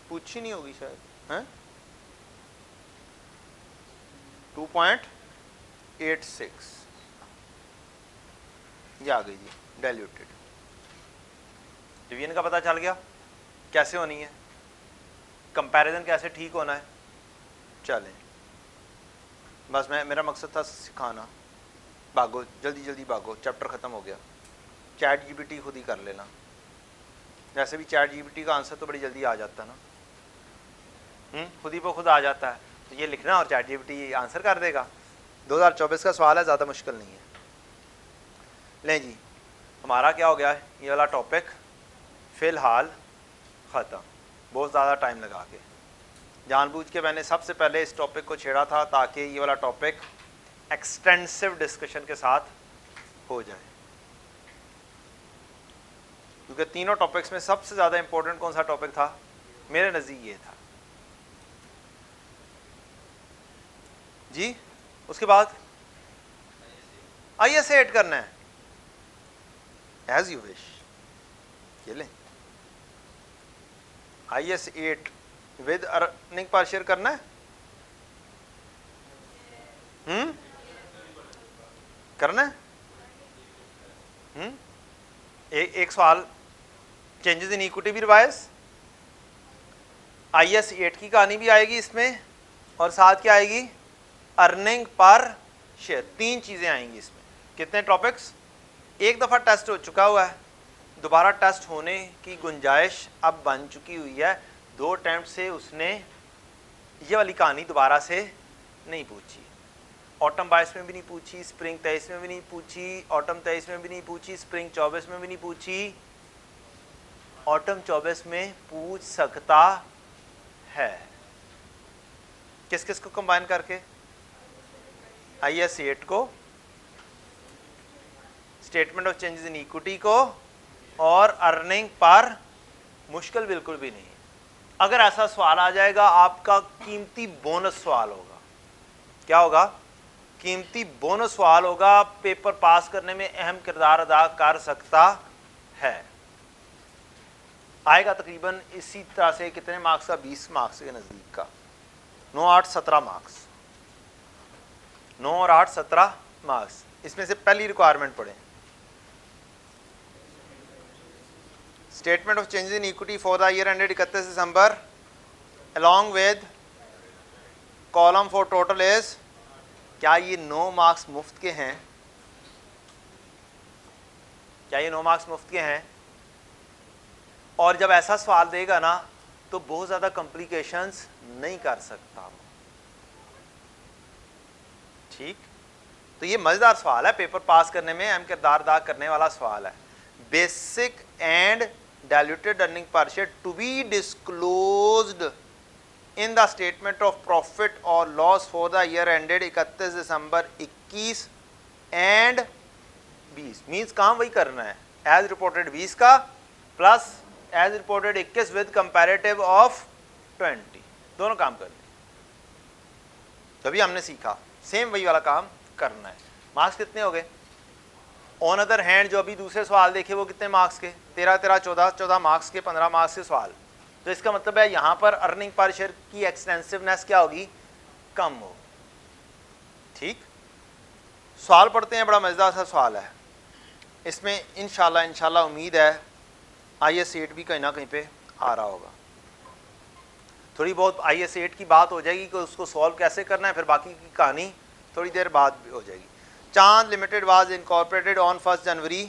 पूछी नहीं होगी शायद हैं, 2.86 ये आ गई जी डाइल्यूटेड। डिवीजन का पता चल गया कैसे होनी है, कंपैरिजन कैसे ठीक होना है। चलें, बस मेरा मकसद था सिखाना। भागो जल्दी जल्दी भागो, चैप्टर ख़त्म हो गया। चैट जीपीटी खुद ही कर लेना, वैसे भी चैट जीपीटी का आंसर तो बड़ी जल्दी आ जाता है ना, खुद ही वो खुद आ जाता है, तो ये लिखना और चैट जीपीटी आंसर कर देगा। 2024 का सवाल है, ज़्यादा मुश्किल नहीं है। लें जी, हमारा क्या हो गया है, ये वाला टॉपिक फ़िलहाल ख़त्म। बहुत ज़्यादा टाइम लगा के जानबूझ के मैंने सबसे पहले इस टॉपिक को छेड़ा था ताकि ये वाला टॉपिक एक्सटेंसिव डिस्कशन के साथ हो जाए, क्योंकि तीनों टॉपिक्स में सबसे ज़्यादा इंपॉर्टेंट कौन सा टॉपिक था मेरे नज़दीक, ये था जी। उसके बाद IS 8 करना है, एज यू विश, ये लें IS 8 with earning per share करना है, करना है। एक सवाल, चेंजेस इन इक्विटी भी रिवाइज, IS 8 की कहानी भी आएगी इसमें और साथ क्या आएगी, अर्निंग पर शेयर। तीन चीजें आएंगी इसमें। कितने टॉपिक्स, एक दफा टेस्ट हो चुका हुआ है, दोबारा टेस्ट होने की गुंजाइश अब बन चुकी हुई है। 2 अटेम्प्ट से उसने ये वाली कहानी दोबारा से नहीं पूछी ऑटम 22 में भी नहीं पूछी, स्प्रिंग 23 में भी नहीं पूछी, ऑटम 23 में भी नहीं पूछी, स्प्रिंग 24 में भी नहीं पूछी, ऑटम 24 में पूछ सकता है। किस किस को कंबाइन करके? IS 8 को, statement of changes in equity को, और अर्निंग पर मुश्किल बिल्कुल भी नहीं। अगर ऐसा सवाल आ जाएगा आपका कीमती बोनस सवाल होगा। क्या होगा? कीमती बोनस सवाल होगा, पेपर पास करने में अहम किरदार अदा कर सकता है। आएगा तकरीबन इसी तरह से, कितने मार्क्स का? 20 मार्क्स के नजदीक का। 9 8 17 मार्क्स, 9 और 8 17 मार्क्स। इसमें से पहली रिक्वायरमेंट पढ़ें, statement of changes in equity for the year ended 31 December along with column for total is. क्या ये 9 मार्क्स मुफ्त के हैं? क्या ये 9 मार्क्स मुफ्त के हैं? और जब ऐसा सवाल देगा ना तो बहुत ज्यादा कॉम्प्लिकेशंस नहीं कर सकता। ठीक, तो ये मजेदार सवाल है, पेपर पास करने में अहम किरदार अदा करने वाला सवाल है। Basic and diluted earning per share to be disclosed in the statement of profit और loss for the year ended 31 December 21 and 20। Means काम वही करना है, एज रिपोर्टेड 20 का plus as reported 21 with comparative of 20, दोनों काम करने। तभी हमने सीखा सेम वही वाला काम करना है। मार्क्स कितने हो गए? ऑन अदर हैंड जो अभी दूसरे सवाल देखे वो कितने मार्क्स के? 13 13 14 14 मार्क्स के, 15 मार्क्स के सवाल। तो इसका मतलब है यहाँ पर अर्निंग पर शेयर की एक्सटेंसिवनेस क्या होगी? कम होगी। ठीक, सवाल पढ़ते हैं, बड़ा मजेदार सा सवाल है। इसमें इंशाल्लाह उम्मीद है IS 8 भी कहीं ना कहीं पे आ रहा होगा। थोड़ी बहुत IS 8 की बात हो जाएगी कि उसको सॉल्व कैसे करना है, फिर बाकी की कहानी थोड़ी देर बाद भी हो जाएगी। Chand limited was incorporated on 1 January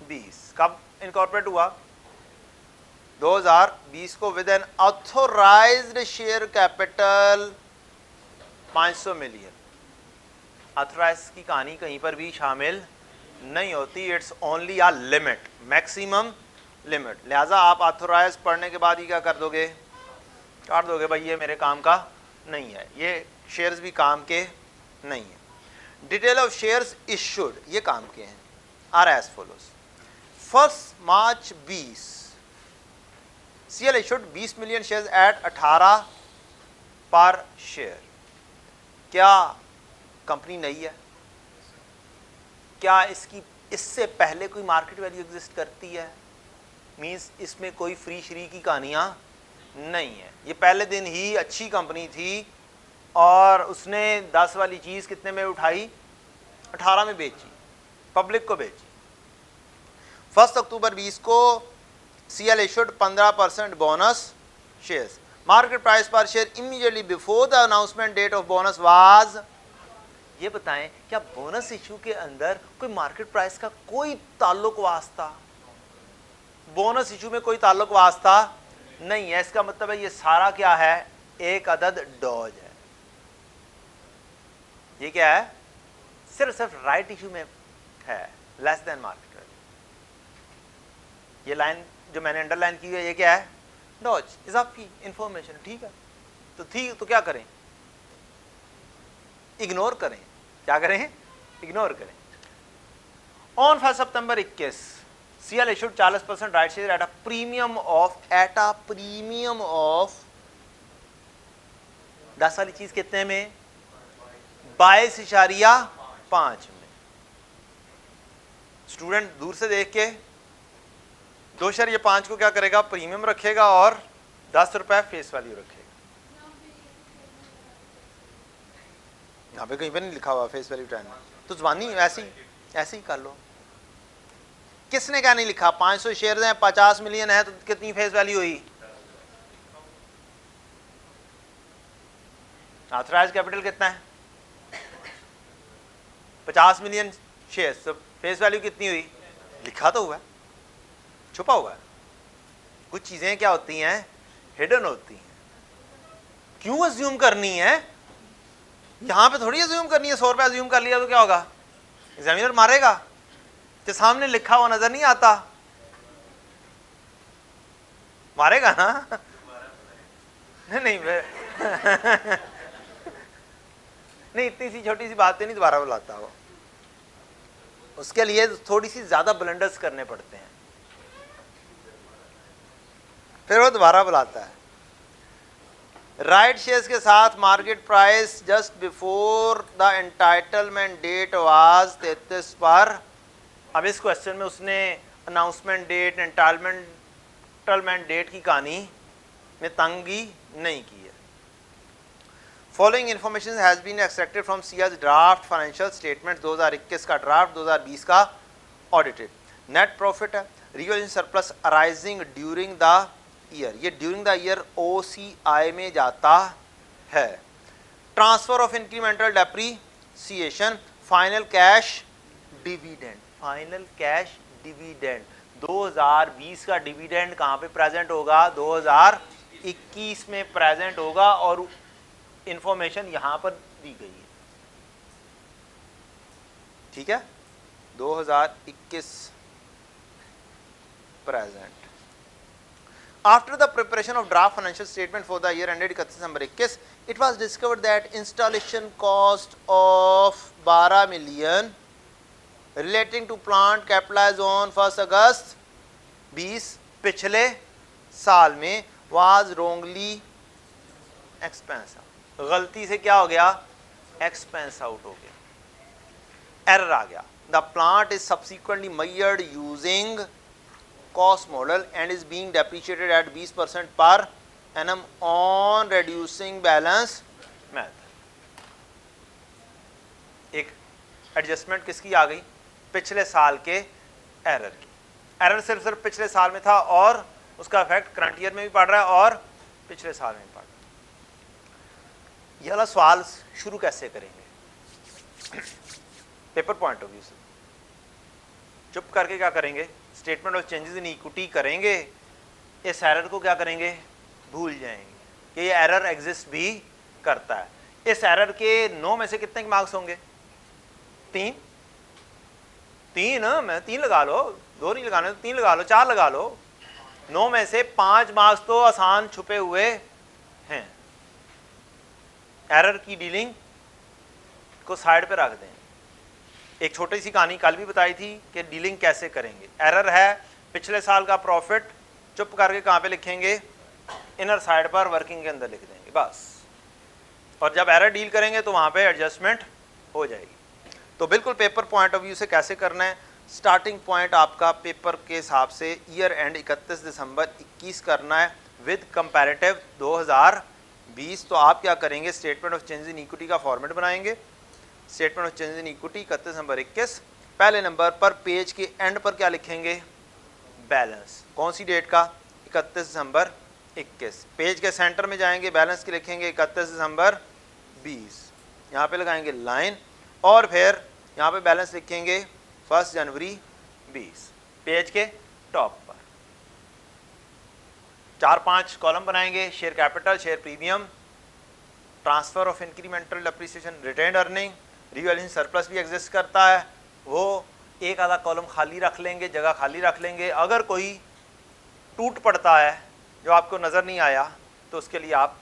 20। कब इनकॉर्पोरेट हुआ? 2020 को with an authorised share capital 500 million. Authorise की कहानी कहीं पर भी शामिल नहीं होती, it's only a limit, maximum limit. लिहाजा आप ऑथोराइज पढ़ने के बाद ही क्या कर दोगे? काट दोगे, भाई ये मेरे काम का नहीं है, ये शेयर्स भी काम के नहीं है। डिटेल ऑफ शेयर्स इशूड, ये काम के हैं, are as follows. 1 March 20 CL issued 20 million shares at 18 per share. क्या कंपनी नई है? क्या इससे पहले कोई मार्केट वैल्यू एग्जिस्ट करती है? मींस इसमें कोई फ्री श्री की कहानियां नहीं है, ये पहले दिन ही अच्छी कंपनी थी और उसने 10 वाली चीज़ कितने में उठाई? 18 में बेची, पब्लिक को बेची। 1 अक्टूबर 20 को CL issued 15% bonus shares. Market price पर share immediately before the announcement date of bonus was. ये बताएं, क्या बोनस इशू के अंदर कोई मार्केट प्राइस का कोई ताल्लुक वास्ता? बोनस इशू में कोई ताल्लुक वास्ता नहीं है। इसका मतलब है ये सारा क्या है? एक अदद डॉज है। ये क्या है? सिर्फ राइट इशू में है, लेस देन मार्केट वैल्यू। ये लाइन जो मैंने अंडरलाइन की है, ये क्या है? डॉज, इजाफी इंफॉर्मेशन। ठीक है, तो ठीक, तो क्या करें? इग्नोर करें। क्या करें? इग्नोर करें। On 1 September 21 CL issued 40% right share at a premium of 10 वाली चीज कितने में? 22.5 में। स्टूडेंट दूर से देख के 2.5 को क्या करेगा? प्रीमियम रखेगा और 10 रुपए फेस वैल्यू रखेगा। यहाँ पे कहीं पे नहीं लिखा हुआ फेस वैल्यू 10, तो जबानी ऐसे ही कर लो। किसने क्या नहीं लिखा? 500 शेयर हैं, 50 मिलियन है, तो कितनी फेस वैल्यू हुई? ऑथराइज्ड कैपिटल कितना है? 50 मिलियन शेयर, तो फेस वैल्यू कितनी हुई? लिखा तो हुआ है, छुपा हुआ है। कुछ चीजें क्या होती हैं? हिडन होती हैं। क्यों अज्यूम करनी है? यहां पे थोड़ी अज्यूम करनी है, 100 रुपये अज्यूम कर लिया तो क्या होगा, एग्जामिनर मारेगा कि सामने लिखा हुआ नजर नहीं आता, मारेगा ना। नहीं नहीं, इतनी सी छोटी सी बात नहीं दोबारा बुलाता वो, उसके लिए थोड़ी सी ज्यादा ब्लंडर्स करने पड़ते हैं, फिर वो दोबारा बुलाता है। राइट शेयर्स के साथ market price just before the entitlement date was 33 per. अब इस क्वेश्चन में उसने अनाउंसमेंट डेट, एंटाइटलमेंट डेट की कहानी में तंगी नहीं की है। Following information has been extracted from सियाज ड्राफ्ट फाइनेंशियल स्टेटमेंट 2021 का ड्राफ्ट, 2020 का ऑडिटेड। नेट प्रॉफिट है, real surplus arising during the year, ये ड्यूरिंग द ईयर OCI में जाता है। Transfer of incremental depreciation, final cash dividend, final cash dividend 2020 का डिविडेंड कहाँ पे प्रेजेंट होगा, 2021 में प्रेजेंट होगा, और इंफॉर्मेशन यहां पर दी गई है, ठीक है, 2021 present. After the preparation of draft financial statement for the year ended 31 December 2021, it was discovered that installation cost of 12 million relating to plant capitalized on 1 August 20 पिछले साल में was wrongly expense out, गलती से क्या हो गया, expense out हो गया, error आ गया। The plant is subsequently measured using cost model and is being depreciated at 20% per annum on reducing balance method। एक एडजस्टमेंट किसकी आ गई, पिछले साल के एरर की। एरर सिर्फ पिछले साल में था और उसका इफेक्ट करंट ईयर में भी पड़ रहा है और पिछले साल में भी पड़ रहा है। यह वाला सवाल शुरू कैसे करेंगे, पेपर पॉइंट ऑफ व्यू से चुप करके क्या करेंगे, statement of changes in equity करेंगे, इस एरर को क्या करेंगे, भूल जाएंगे कि ये एरर एग्जिस्ट भी करता है। इस एरर के 9 में से कितने के मार्क्स होंगे, 3 मैं 3 लगा लो, 2 नहीं लगाने, 3 लगा लो, 4 लगा लो, 9 में से 5 मार्क्स तो आसान छुपे हुए हैं। एरर की डीलिंग को साइड पे रख दें। एक छोटी सी कहानी कल भी बताई थी कि डीलिंग कैसे करेंगे। एरर है पिछले साल का प्रॉफिट, चुप करके कहाँ पे लिखेंगे, इनर साइड पर वर्किंग के अंदर लिख देंगे बस, और जब एरर डील करेंगे तो वहाँ पे एडजस्टमेंट हो जाएगी। तो बिल्कुल पेपर पॉइंट ऑफ व्यू से कैसे करना है, स्टार्टिंग पॉइंट आपका पेपर के हिसाब से ईयर एंड 31 दिसंबर 21 करना है विद कंपैरेटिव 2020। तो आप क्या करेंगे, statement of change in equity का फॉर्मेट बनाएंगे। Statement of change in equity 31 December 21, पहले नंबर पर पेज के एंड पर क्या लिखेंगे, बैलेंस, कौन सी डेट का, 31 दिसंबर 21। पेज के सेंटर में जाएंगे, बैलेंस की लिखेंगे 31 दिसंबर 20, यहाँ पे लगाएंगे लाइन, और फिर यहाँ पे बैलेंस लिखेंगे 1 जनवरी 20। पेज के टॉप पर 4-5 कॉलम बनाएंगे, share capital, share premium, transfer of incremental depreciation, retained earning, revaluation surplus भी एग्जिस्ट करता है, वो एक आधा कॉलम खाली रख लेंगे, जगह खाली रख लेंगे। अगर कोई टूट पड़ता है जो आपको नज़र नहीं आया तो उसके लिए आप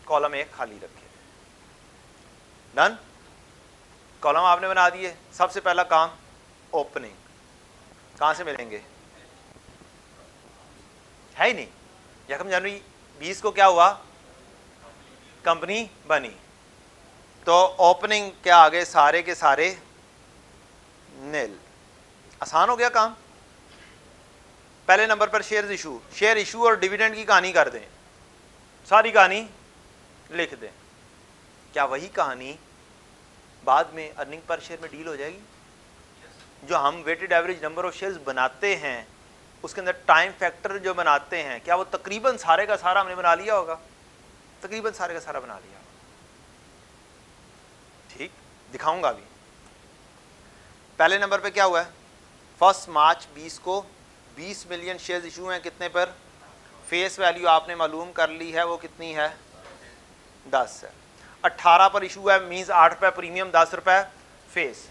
कॉलम 1 खाली रखें। डन, कॉलम आपने बना दिए। सबसे पहला काम ओपनिंग, कहाँ से मिलेंगे, है ही नहीं। 1 जनवरी 20 को क्या हुआ, कंपनी बनी, तो ओपनिंग क्या आ गए, सारे के सारे नील। आसान हो गया काम। पहले नंबर पर शेयर इशू और डिविडेंड की कहानी कर दें, सारी कहानी लिख दें। क्या वही कहानी बाद में अर्निंग पर शेयर में डील हो जाएगी? जो हम weighted average number of shares बनाते हैं उसके अंदर टाइम फैक्टर जो बनाते हैं, क्या वो तकरीबन सारे का सारा हमने बना लिया होगा? तकरीबन सारे का सारा बना लिया। ठीक, दिखाऊंगा अभी। पहले नंबर पे क्या हुआ है, 1 मार्च 20 को 20 मिलियन शेयर्स इशू हैं, कितने पर, फेस वैल्यू आपने मालूम कर ली है, वो कितनी है, 10 है। 18 पर इशू है, मीन्स 8 रुपये प्रीमियम, 10 रुपये फेस।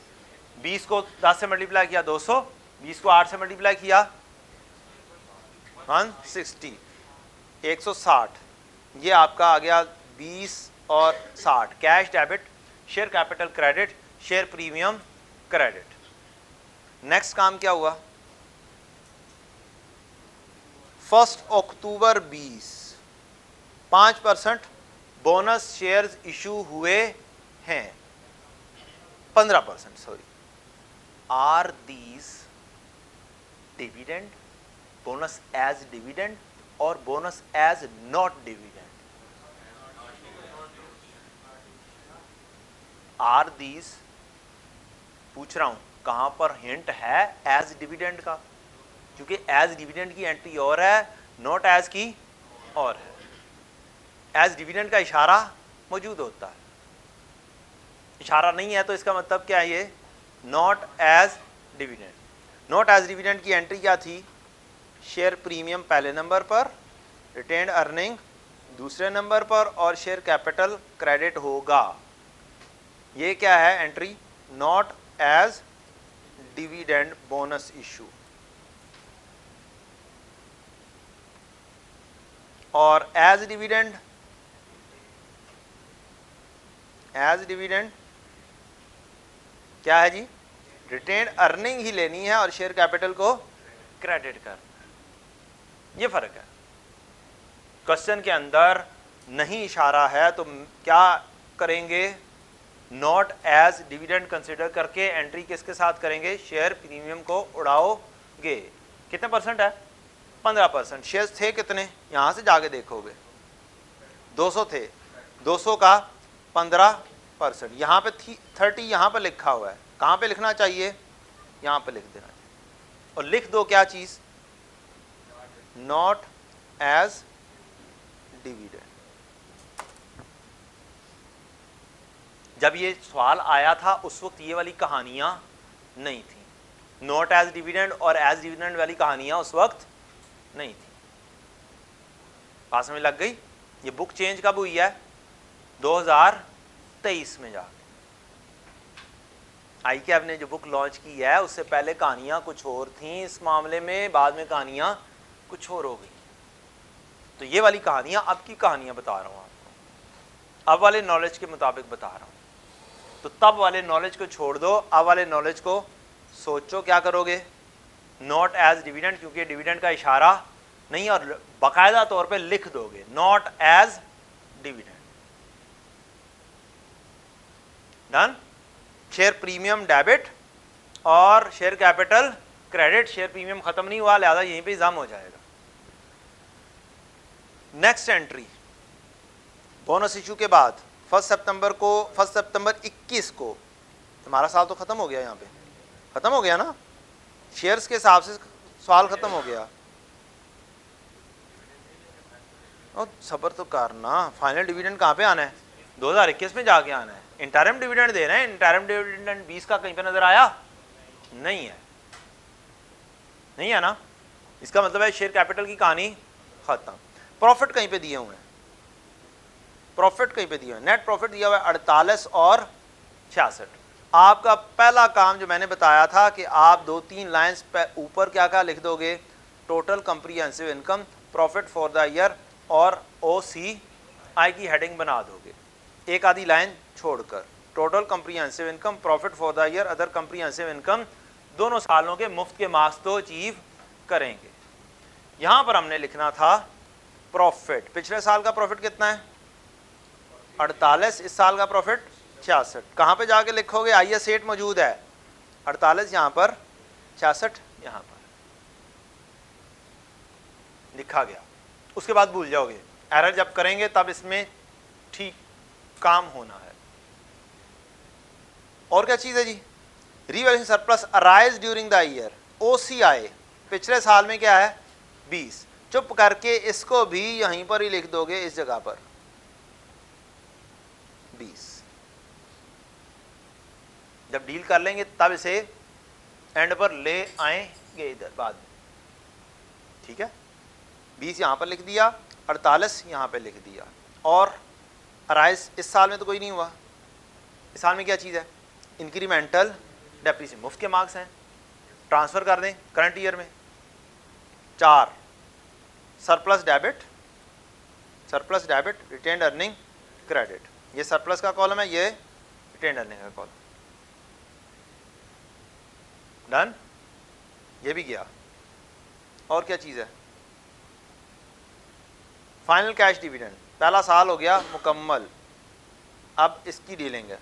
20 को 10 से मल्टीप्लाई किया 200, 20 को 8 से मल्टीप्लाई किया 160, 160। ये आपका आ गया 20 और 60, cash debit, share capital credit, share premium credit. Next काम क्या हुआ? 1 अक्टूबर 20 5% बोनस शेयर्स इशू हुए हैं, 15%, sorry. Are these dividend, bonus as dividend और bonus as not dividend? Are these पूछ रहा हूं, कहां पर हिंट है एज डिविडेंड का? क्योंकि एज डिविडेंड की एंट्री और है, नॉट एज की और है। एज डिविडेंड का इशारा मौजूद होता है, इशारा नहीं है तो इसका मतलब क्या है? ये not as dividend. Not as dividend की एंट्री क्या थी? शेयर प्रीमियम पहले नंबर पर, रिटेन्ड अर्निंग दूसरे नंबर पर और शेयर कैपिटल क्रेडिट होगा। ये क्या है entry? Not as dividend bonus issue. और एज डिविडेंड, एज डिविडेंड क्या है जी? रिटेन्ड अर्निंग ही लेनी है और शेयर कैपिटल को क्रेडिट करना है। ये फर्क है। क्वेश्चन के अंदर नहीं इशारा है तो क्या करेंगे? नॉट एज डिविडेंड कंसिडर करके एंट्री किसके साथ करेंगे? शेयर प्रीमियम को उड़ाओगे। कितने परसेंट है? 15%। शेयर्स थे कितने? यहां से जाके देखोगे 200 थे, 200 का 15%। यहाँ पे 30 यहाँ पे लिखा हुआ है, कहाँ पे लिखना चाहिए? यहाँ पे लिख देना चाहिए। और लिख दो क्या चीज? Not as dividend. जब ये सवाल आया था उस वक्त ये वाली कहानियां नहीं थी, नॉट एज डिविडेंड और एज डिविडेंड वाली कहानियां उस वक्त नहीं थी। बात समझ लग गई? ये बुक चेंज कब हुई है? 2023 में जाके। ICAP ने जो बुक लॉन्च की है उससे पहले कहानियां कुछ और थी इस मामले में, बाद में कहानियां कुछ और हो गई। तो ये वाली कहानियां अब की कहानियां बता रहा हूं आपको, अब वाले नॉलेज के मुताबिक बता रहा हूं। तो तब वाले नॉलेज को छोड़ दो, अब वाले नॉलेज को सोचो क्या करोगे? नॉट एज डिविडेंड, क्योंकि डिविडेंड का इशारा नहीं, और बाकायदा तौर पे लिख दोगे not as dividend. Done? Share premium debit और share capital credit. Share premium खत्म नहीं हुआ, लिहाजा यहीं पे जम हो जाएगा। नेक्स्ट एंट्री बोनस इशू के बाद 1 सितंबर 21 को, हमारा साल तो खत्म हो गया, यहाँ पे खत्म हो गया ना, शेयर्स के हिसाब से सवाल खत्म हो गया। और सब्र तो करना, फाइनल डिविडेंड कहाँ पे आना है? 2021 में जाके आना है। इंटरिम डिविडेंड दे रहे हैं, इंटरिम डिविडेंड 20 का कहीं पे नजर आया नहीं है, नहीं है ना? इसका मतलब है शेयर कैपिटल की कहानी खत्म। प्रॉफिट कहीं पे दिए हुए हैं, प्रॉफिट कहीं पे दिया है, नेट प्रॉफिट दिया हुआ है 48 और 66। आपका पहला काम जो मैंने बताया था कि आप 2-3 लाइंस पे ऊपर क्या क्या लिख दोगे? Total comprehensive income, profit for the year और OCI की हेडिंग बना दोगे, एक आधी लाइन छोड़कर। Total comprehensive income, profit for the year, other comprehensive income, दोनों सालों के मुफ्त के मार्क्स तो अचीव करेंगे। यहां पर हमने लिखना था प्रॉफिट। पिछले साल का प्रॉफिट कितना है? 48। इस साल का प्रॉफिट 66। कहां पे जाके लिखोगे? IS8 मौजूद है, 48 यहां पर, 66 यहां पर लिखा गया। उसके बाद भूल जाओगे, एरर जब करेंगे तब इसमें ठीक काम होना है। और क्या चीज है जी? Revaluation surplus arise during the year, OCI पिछले साल में क्या है? 20। चुप करके इसको भी यहीं पर ही लिख दोगे, इस जगह पर 20। जब डील कर लेंगे तब इसे एंड पर ले आएंगे इधर बाद में, ठीक है? 20 यहां पर लिख दिया, 48 यहां पे लिख दिया। और अराइज इस साल में तो कोई नहीं हुआ, इस साल में क्या चीज़ है, इंक्रीमेंटल डेप्रिसिएशन, मुफ्त के मार्क्स हैं, ट्रांसफ़र कर दें करंट ईयर में। 4 surplus debit, surplus debit retained earning credit, ये सरप्लस का कॉलम है, ये रिटेन्ड अर्निंग का कॉलम। डन, ये भी गया। और क्या चीज़ है, फाइनल कैश डिविडेंड, पहला साल हो गया मुकम्मल, अब इसकी डीलिंग है।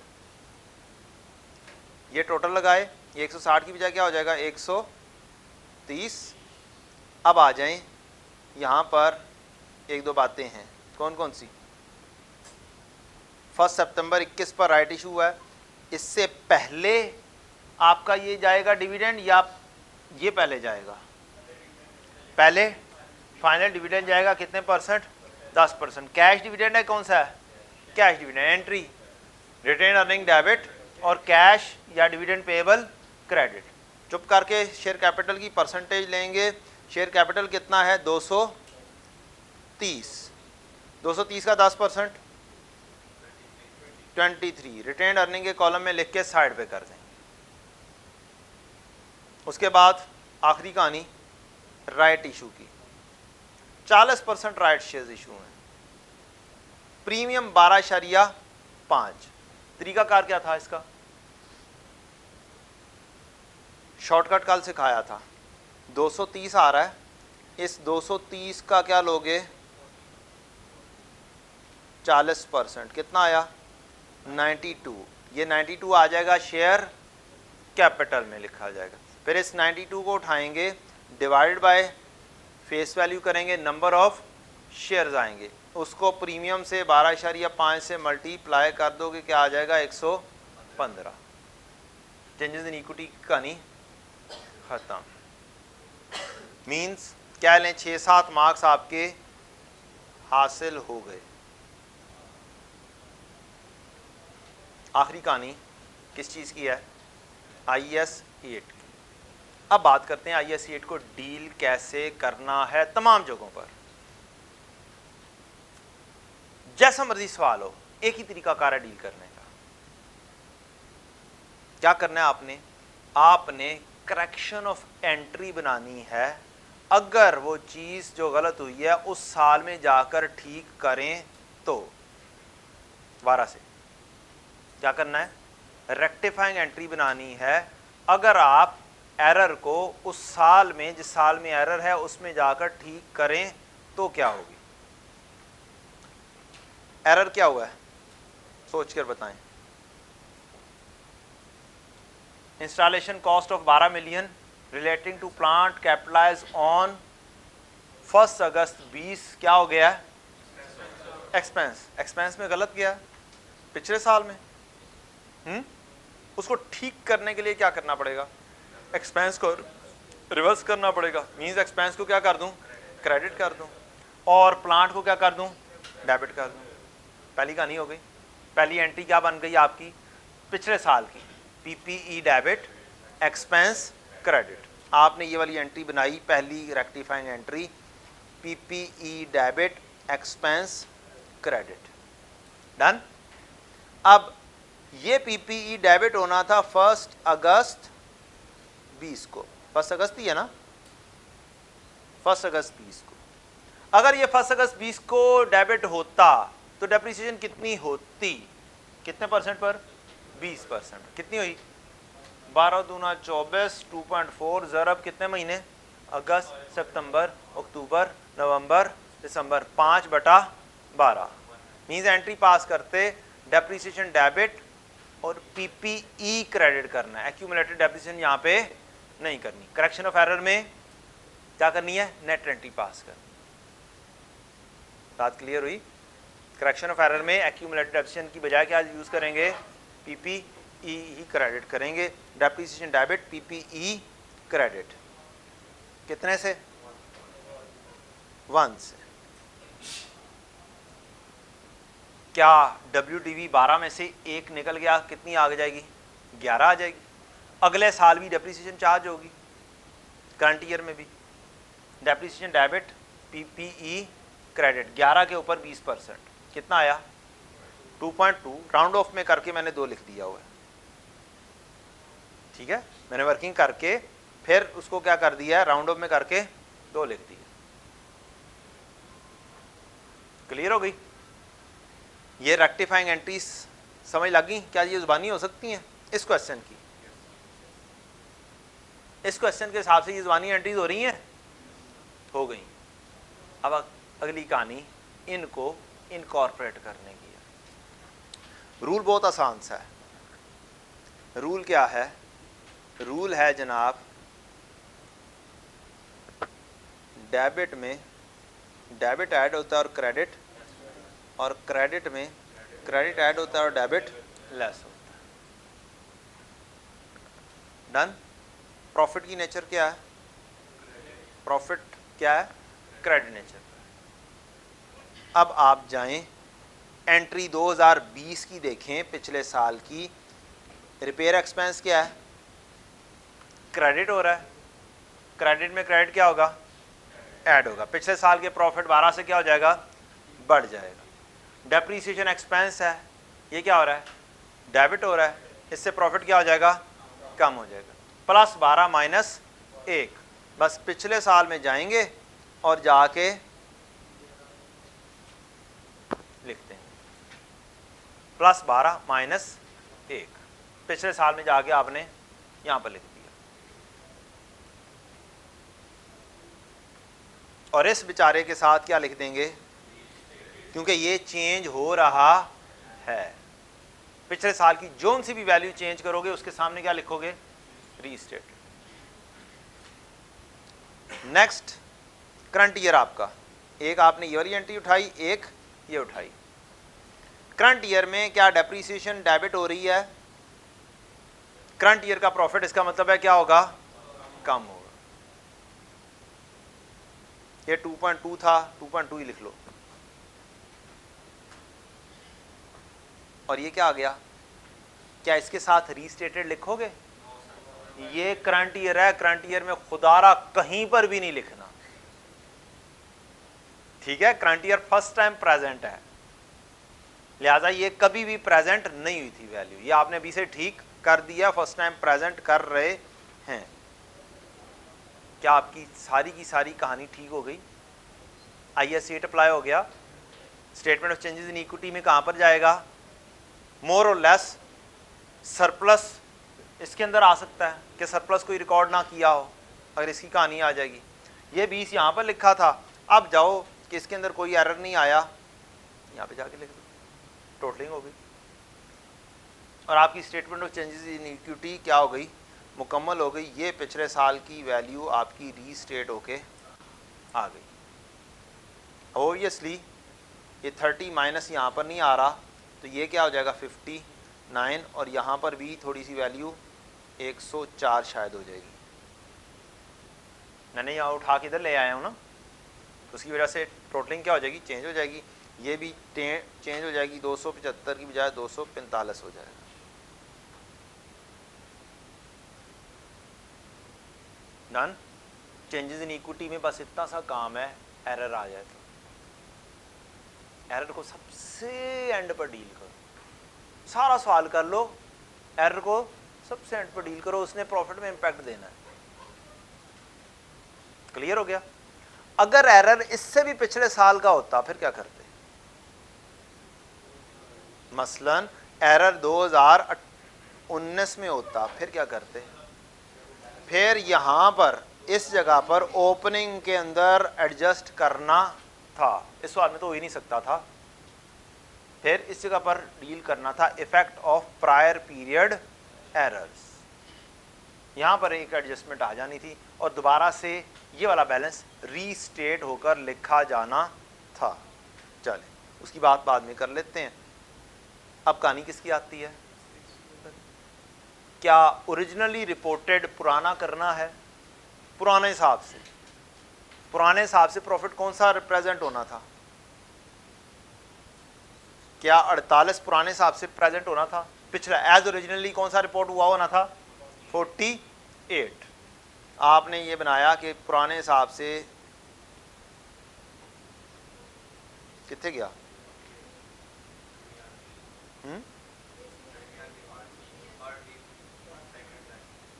ये टोटल लगाए, ये 160 की बजाय क्या हो जाएगा 130। अब आ जाएं यहाँ पर, एक दो बातें हैं, कौन कौन सी। 1 सितंबर 21 पर राइट इशू हुआ है, इससे पहले आपका ये जाएगा डिविडेंड या ये पहले जाएगा, पहले फाइनल डिविडेंड जाएगा कितने परसेंट, 10%। कैश डिविडेंड है, कौन सा है, cash dividend, entry retain earning debit और कैश या डिविडेंड पेएबल क्रेडिट। चुप करके शेयर कैपिटल की परसेंटेज लेंगे, शेयर कैपिटल कितना है 230, 230 का 10% 23, रिटेन अर्निंग के कॉलम में लिख के साइड पे कर दें। उसके बाद आखिरी कहानी राइट इशू की, 40% राइट शेयर्स इशू हैं, प्रीमियम 12.5। तरीकाकार क्या था इसका, शॉर्टकट कल सिखाया था। 230 आ रहा है, इस 230 का क्या लोगे 40%, कितना आया 92। ये 92 आ जाएगा शेयर कैपिटल में लिखा जाएगा। फिर इस 92 को उठाएंगे, डिवाइडेड बाय फेस वैल्यू करेंगे, नंबर ऑफ शेयर्स आएंगे, उसको प्रीमियम से 12.5 से मल्टीप्लाई कर दोगे, क्या आ जाएगा 115। चेंजेस इन इक्विटी की कहानी खत्म। मींस क्या लें, 6-7 मार्क्स आपके हासिल हो गए। आखिरी कहानी किस चीज़ की है, IAS 8 की। अब बात करते हैं IAS 8 को डील कैसे करना है तमाम जगहों पर। जैसा मर्जी सवाल हो, एक ही तरीका कार है डील करने का। क्या करना है आपने, आपने करेक्शन ऑफ एंट्री बनानी है। अगर वो चीज़ जो गलत हुई है उस साल में जाकर ठीक करें तो दोबारा से क्या करना है, रेक्टिफाइंग एंट्री बनानी है। अगर आप एरर को उस साल में, जिस साल में एरर है उसमें जाकर ठीक करें तो क्या होगी। एरर क्या हुआ है सोचकर बताएं। Installation cost of 12 million relating to plant capitalise on 1 August 20 क्या हो गया, एक्सपेंस। एक्सपेंस में गलत गया पिछले साल में, उसको ठीक करने के लिए क्या करना पड़ेगा, एक्सपेंस को रिवर्स करना पड़ेगा। मींस एक्सपेंस को क्या कर दूं, क्रेडिट कर दूं, और प्लांट को क्या कर दूं, डेबिट कर दूं। पहली कहानी हो गई। पहली एंट्री क्या बन गई आपकी, पिछले साल की, PPE डेबिट एक्सपेंस क्रेडिट। आपने ये वाली एंट्री बनाई, पहली rectifying entry, PPE debit expense credit. Done. अब ये PPE डेबिट होना था 1 अगस्त 20 को, 1 अगस्त ही है ना, 1 अगस्त 20 को। अगर ये 1 अगस्त 20 को डेबिट होता तो डेप्रिसिएशन कितनी होती, कितने परसेंट पर, 20%। कितनी हुई, 12 दूना 24, 2.4 ज़रब कितने महीने, अगस्त, सितंबर, अक्टूबर, नवंबर, दिसंबर, 5/12। मींस एंट्री पास करते डेप्रिसिएशन डेबिट और PPE क्रेडिट करना है, एक्यूमुलेटेड डेप्रिसिएशन यहाँ पे नहीं करनी। करेक्शन ऑफ एरर में क्या करनी है, नेट एंट्री पास करनी। बात क्लियर हुई। करेक्शन ऑफ एरर में एक्यूमुलेटेड डेप्रिसिएशन की बजाय क्या यूज करेंगे, PPE ही क्रेडिट करेंगे। डेप्रिसिएशन डेबिट PPE क्रेडिट कितने से, 1 से। क्या WDV 12 में से 1 निकल गया, कितनी आ जाएगी, 11 आ जाएगी। अगले साल भी डेप्रिसिएशन चार्ज होगी, करंट ईयर में भी। डेप्रिसिएशन डेबिट PPE क्रेडिट 11 के ऊपर 20%, कितना आया 2.2 राउंड ऑफ में करके मैंने 2 लिख दिया हुआ है, ठीक है। मैंने वर्किंग करके फिर उसको क्या कर दिया है, राउंड ऑफ में करके 2 लिख दिया। क्लियर हो गई? ये रेक्टिफाइंग एंट्रीज समझ लगी? क्या ये जुबानी हो सकती हैं इस क्वेश्चन की? इस क्वेश्चन के हिसाब से ये जुबानी एंट्रीज हो रही हैं, हो गई। अब अगली कहानी इनको इनकॉर्पोरेट करने की है। रूल बहुत आसान सा है। रूल क्या है? रूल है जनाब, डेबिट में डेबिट ऐड होता है और क्रेडिट, और क्रेडिट में क्रेडिट ऐड होता है और डेबिट लेस होता है। डन। प्रॉफिट की नेचर क्या है? प्रॉफिट क्या है? Credit nature. अब आप जाएं एंट्री 2020 की देखें, पिछले साल की। रिपेयर एक्सपेंस क्या है? क्रेडिट हो रहा है। क्रेडिट में क्रेडिट क्या होगा? ऐड होगा। पिछले साल के प्रॉफिट 12 से क्या हो जाएगा? बढ़ जाएगा। डेप्रीसिएशन एक्सपेंस है, ये क्या हो रहा है? डेबिट हो रहा है। इससे प्रॉफिट क्या हो जाएगा? कम हो जाएगा। प्लस 12 माइनस 1, बस पिछले साल में जाएंगे और जाके लिखते हैं प्लस 12 माइनस 1। पिछले साल में जाके आपने यहां पर लिख दिया, और इस बेचारे के साथ क्या लिख देंगे? क्योंकि ये चेंज हो रहा है। पिछले साल की जोन सी भी वैल्यू चेंज करोगे उसके सामने क्या लिखोगे? रीस्टेट। नेक्स्ट करंट ईयर आपका, एक आपने ईयरली एंट्री उठाई, एक ये उठाई। करंट ईयर में क्या डेप्रीसिएशन डेबिट हो रही है? करंट ईयर का प्रॉफिट, इसका मतलब है क्या होगा? कम होगा। ये 2.2 था, 2.2 ही लिख लो। और ये क्या आ गया? क्या इसके साथ रीस्टेटेड लिखोगे? ये करंट ईयर है, करंट ईयर में खुदारा कहीं पर भी नहीं लिखना, ठीक है। Current year first time present है, लिहाजा ये कभी भी प्रेजेंट नहीं हुई थी वैल्यू, ये आपने अभी से ठीक कर दिया, फर्स्ट टाइम प्रेजेंट कर रहे हैं। क्या आपकी सारी की सारी कहानी ठीक हो गई? IAS 8 अप्लाई हो गया। Statement of changes in equity में कहां पर जाएगा? मोर और लेस सरप्लस इसके अंदर आ सकता है कि सरप्लस कोई रिकॉर्ड ना किया हो, अगर इसकी कहानी आ जाएगी। ये 20 यहां पर लिखा था, अब जाओ कि इसके अंदर कोई एरर नहीं आया, यहां पे जाके लिख दो, टोटलिंग हो गई, और आपकी statement of changes in equity क्या हो गई? मुकम्मल हो गई। ये पिछले साल की वैल्यू आपकी रीस्टेट होके आ गई। ओबियसली ये 30 माइनस यहाँ पर नहीं आ रहा, तो ये क्या हो जाएगा? 59, और यहाँ पर भी थोड़ी सी वैल्यू 104 शायद हो जाएगी। मैंने यहाँ उठा के इधर ले आया हूँ ना, तो उसकी वजह से टोटलिंग क्या हो जाएगी? चेंज हो जाएगी। ये भी चेंज हो जाएगी, 275 की बजाय 245 हो जाएगा। डन। चेंजेस इन इक्विटी में बस इतना सा काम है, एरर आ जाए तो एरर को सबसे एंड पर डील करो, सारा सवाल कर लो, एरर को सबसे एंड पर डील करो, उसने प्रॉफिट में इंपैक्ट देना है। क्लियर हो गया? अगर एरर इससे भी पिछले साल का होता फिर क्या करते? मसलन एरर 2019 में होता फिर क्या करते? फिर यहां पर इस जगह पर ओपनिंग के अंदर एडजस्ट करना था, इस सवाल में तो हो ही नहीं सकता था। फिर इस जगह पर डील करना था effect of prior period errors, यहां पर एक एडजस्टमेंट आ जानी थी और दोबारा से ये वाला बैलेंस रीस्टेट होकर लिखा जाना था। चले उसकी बात बाद में कर लेते हैं। अब कहानी किसकी आती है? क्या ओरिजिनली रिपोर्टेड पुराना करना है? पुराने हिसाब से, पुराने हिसाब से प्रॉफिट कौन सा रिप्रेजेंट होना था? क्या 48 पुराने हिसाब से प्रेजेंट होना था? पिछला एज ओरिजिनली कौन सा रिपोर्ट हुआ होना था? 48। आपने ये बनाया कि पुराने हिसाब से कितने गया?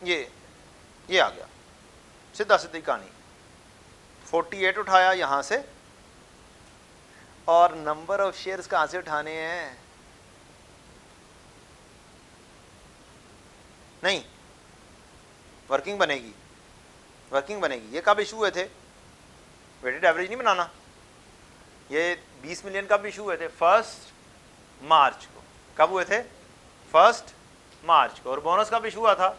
ये आ गया, सीधा सीधी कहानी। 48 उठाया यहां से, और नंबर ऑफ शेयर्स कहां से उठाने हैं? नहीं, वर्किंग बनेगी, वर्किंग बनेगी। ये कब इशू हुए थे? वेटेड एवरेज नहीं बनाना। ये 20 मिलियन कब इशू हुए थे? 1 मार्च को। कब हुए थे? 1 मार्च को। और बोनस कब इशू हुआ था?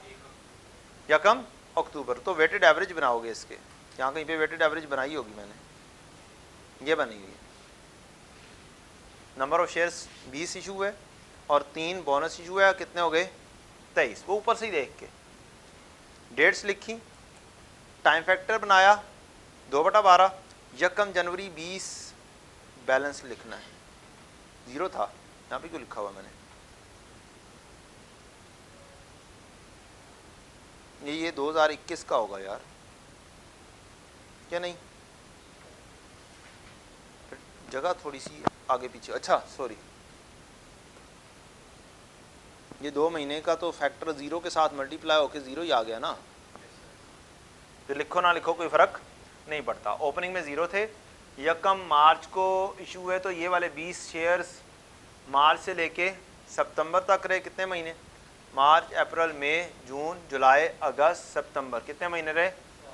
1 अक्टूबर। तो वेटेड एवरेज बनाओगे इसके, यहाँ कहीं पे वेटेड एवरेज बनाई होगी मैंने, ये बनी हुई है। नंबर ऑफ शेयर्स 20 इशू हुए और 3 बोनस इशू हुआ, कितने हो गए? 23। वो ऊपर से ही देख के डेट्स लिखी, टाइम फैक्टर बनाया 2/12, 1 जनवरी 20 बैलेंस लिखना है। 0 था यहाँ पे, क्यों लिखा हुआ मैंने? ये 2021 का होगा यार, क्या नहीं? जगह थोड़ी सी आगे पीछे, अच्छा सॉरी, ये 2 महीने का तो फैक्टर 0 के साथ मल्टीप्लाई होके 0 ही आ गया ना। तो लिखो ना लिखो कोई फर्क नहीं पड़ता। ओपनिंग में 0 थे, 1 मार्च को इशू हुए, तो ये वाले 20 शेयर्स मार्च से लेके सितंबर तक रहे। कितने महीने? मार्च, अप्रैल, मई, जून, जुलाई, अगस्त, सितंबर। कितने महीने रहे?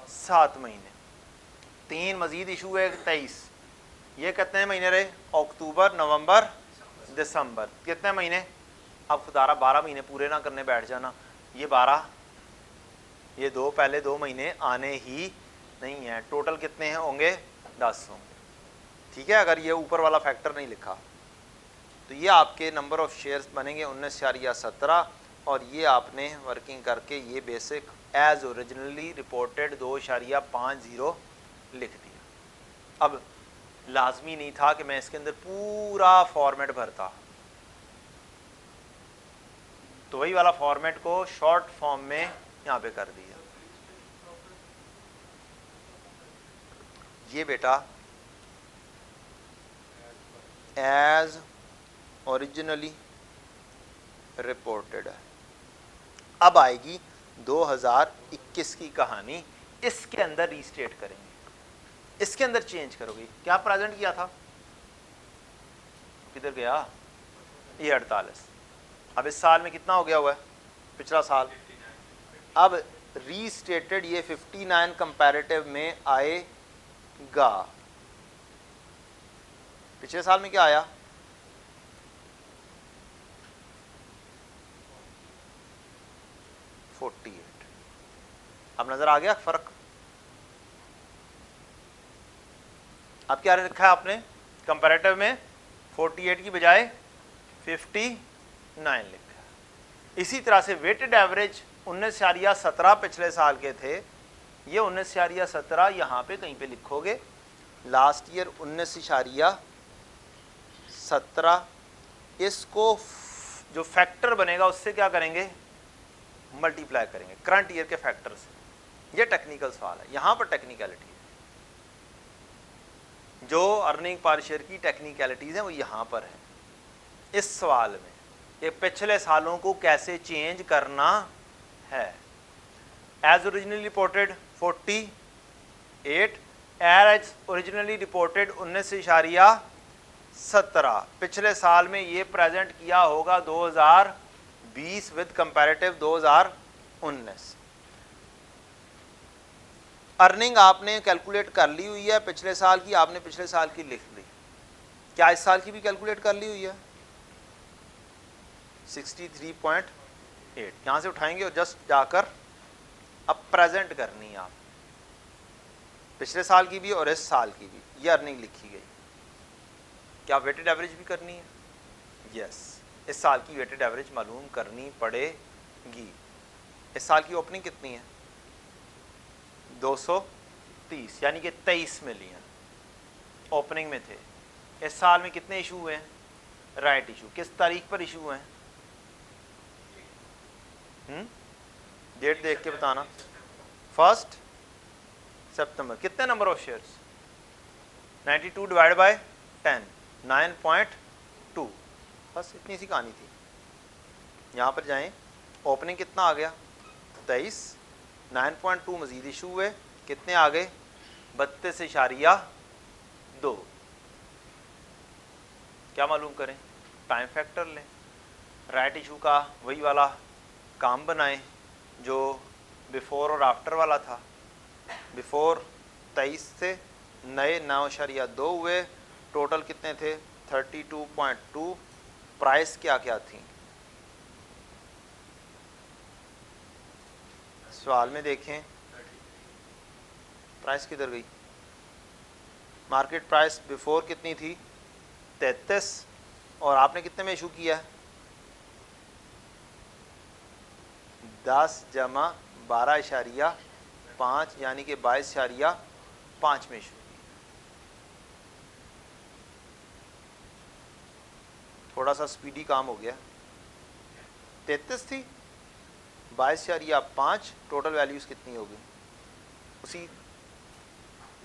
7 महीने। 3 मजीद इशू हुए 23, ये कितने महीने रहे? अक्टूबर, नवंबर, दिसंबर। कितने महीने? अब खुदारा 12 महीने पूरे ना करने बैठ जाना। ये 12, ये 2 पहले 2 महीने आने ही नहीं है। टोटल कितने हैं होंगे? 10 होंगे। ठीक है, अगर ये ऊपर वाला फैक्टर नहीं लिखा तो ये आपके नंबर ऑफ शेयर्स बनेंगे 19.17, और ये आपने वर्किंग करके ये बेसिक एज ओरिजिनली रिपोर्टेड 2.50 लिख दिया। अब लाजमी नहीं था कि मैं इसके अंदर पूरा फॉर्मेट भरता, तो वही वाला फॉर्मेट को शॉर्ट फॉर्म में यहाँ पे कर दिया। ये बेटा एज ओरिजिनली रिपोर्टेड है। अब आएगी 2021 की कहानी, इसके अंदर रीस्टेट करेंगे, इसके अंदर चेंज करोगे। क्या प्रेजेंट किया था? किधर गया? ये 48। अब इस साल में कितना हो गया हुआ है? पिछला साल। अब रीस्टेटेड ये 59 कंपैरेटिव में आएगा। पिछले साल में क्या आया? 48। अब नजर आ गया फर्क? अब क्या रखा है आपने कंपैरेटिव में? 48 की बजाय 59 लिखा है। इसी तरह से वेटेड एवरेज 19.17 पिछले साल के थे, ये 19.17 यहाँ पे कहीं पे लिखोगे। लास्ट ईयर 19.17, इसको जो फैक्टर बनेगा उससे क्या करेंगे? मल्टीप्लाई करेंगे करंट ईयर के फैक्टर से। ये टेक्निकल सवाल है, यहाँ पर टेक्निकलिटी है। जो अर्निंग पर शेयर की टेक्निकलिटीज हैं वो यहाँ पर है इस सवाल में, कि पिछले सालों को कैसे चेंज करना है। As originally reported 48, as originally reported 19.17। पिछले साल में ये प्रेजेंट किया होगा 2020 विद कंपैरेटिव 2019। अर्निंग आपने कैलकुलेट कर ली हुई है पिछले साल की, आपने पिछले साल की लिख ली। क्या इस साल की भी कैलकुलेट कर ली हुई है? 63.8 यहाँ से उठाएंगे और जस्ट जाकर अब प्रेजेंट करनी है आप, पिछले साल की भी और इस साल की भी। ये अर्निंग लिखी गई। क्या वेटेड एवरेज भी करनी है? यस, इस साल की वेटेड एवरेज मालूम करनी पड़ेगी। इस साल की ओपनिंग कितनी है? 230, यानी कि 23 मिलियन ओपनिंग में थे। इस साल में कितने इशू हुए हैं? Right issue. किस तारीख पर इशू हुए हैं? डेट देख के बताना। 1 सितंबर। कितने number of shares? 92 divide by 10, 9.2। बस इतनी सी कहानी थी। यहाँ पर जाएं, ओपनिंग कितना आ गया 23, 9.2 मजीद इशू हुए, कितने आ गए 32.2। क्या मालूम करें, टाइम फैक्टर लें, राइट इशू का वही वाला काम बनाएं जो बिफोर और आफ्टर वाला था। बिफोर 23 से नए 9.2 हुए, टोटल कितने थे 32.2। प्राइस क्या क्या थी सवाल में देखें, प्राइस किधर गई, मार्केट प्राइस बिफोर कितनी थी 33, और आपने कितने में इशू किया है 10 जमा 12.5 यानी कि 22.5 में इशू किया। थोड़ा सा स्पीडी काम हो गया, 33 थी 22.5, टोटल वैल्यूज कितनी होगी उसी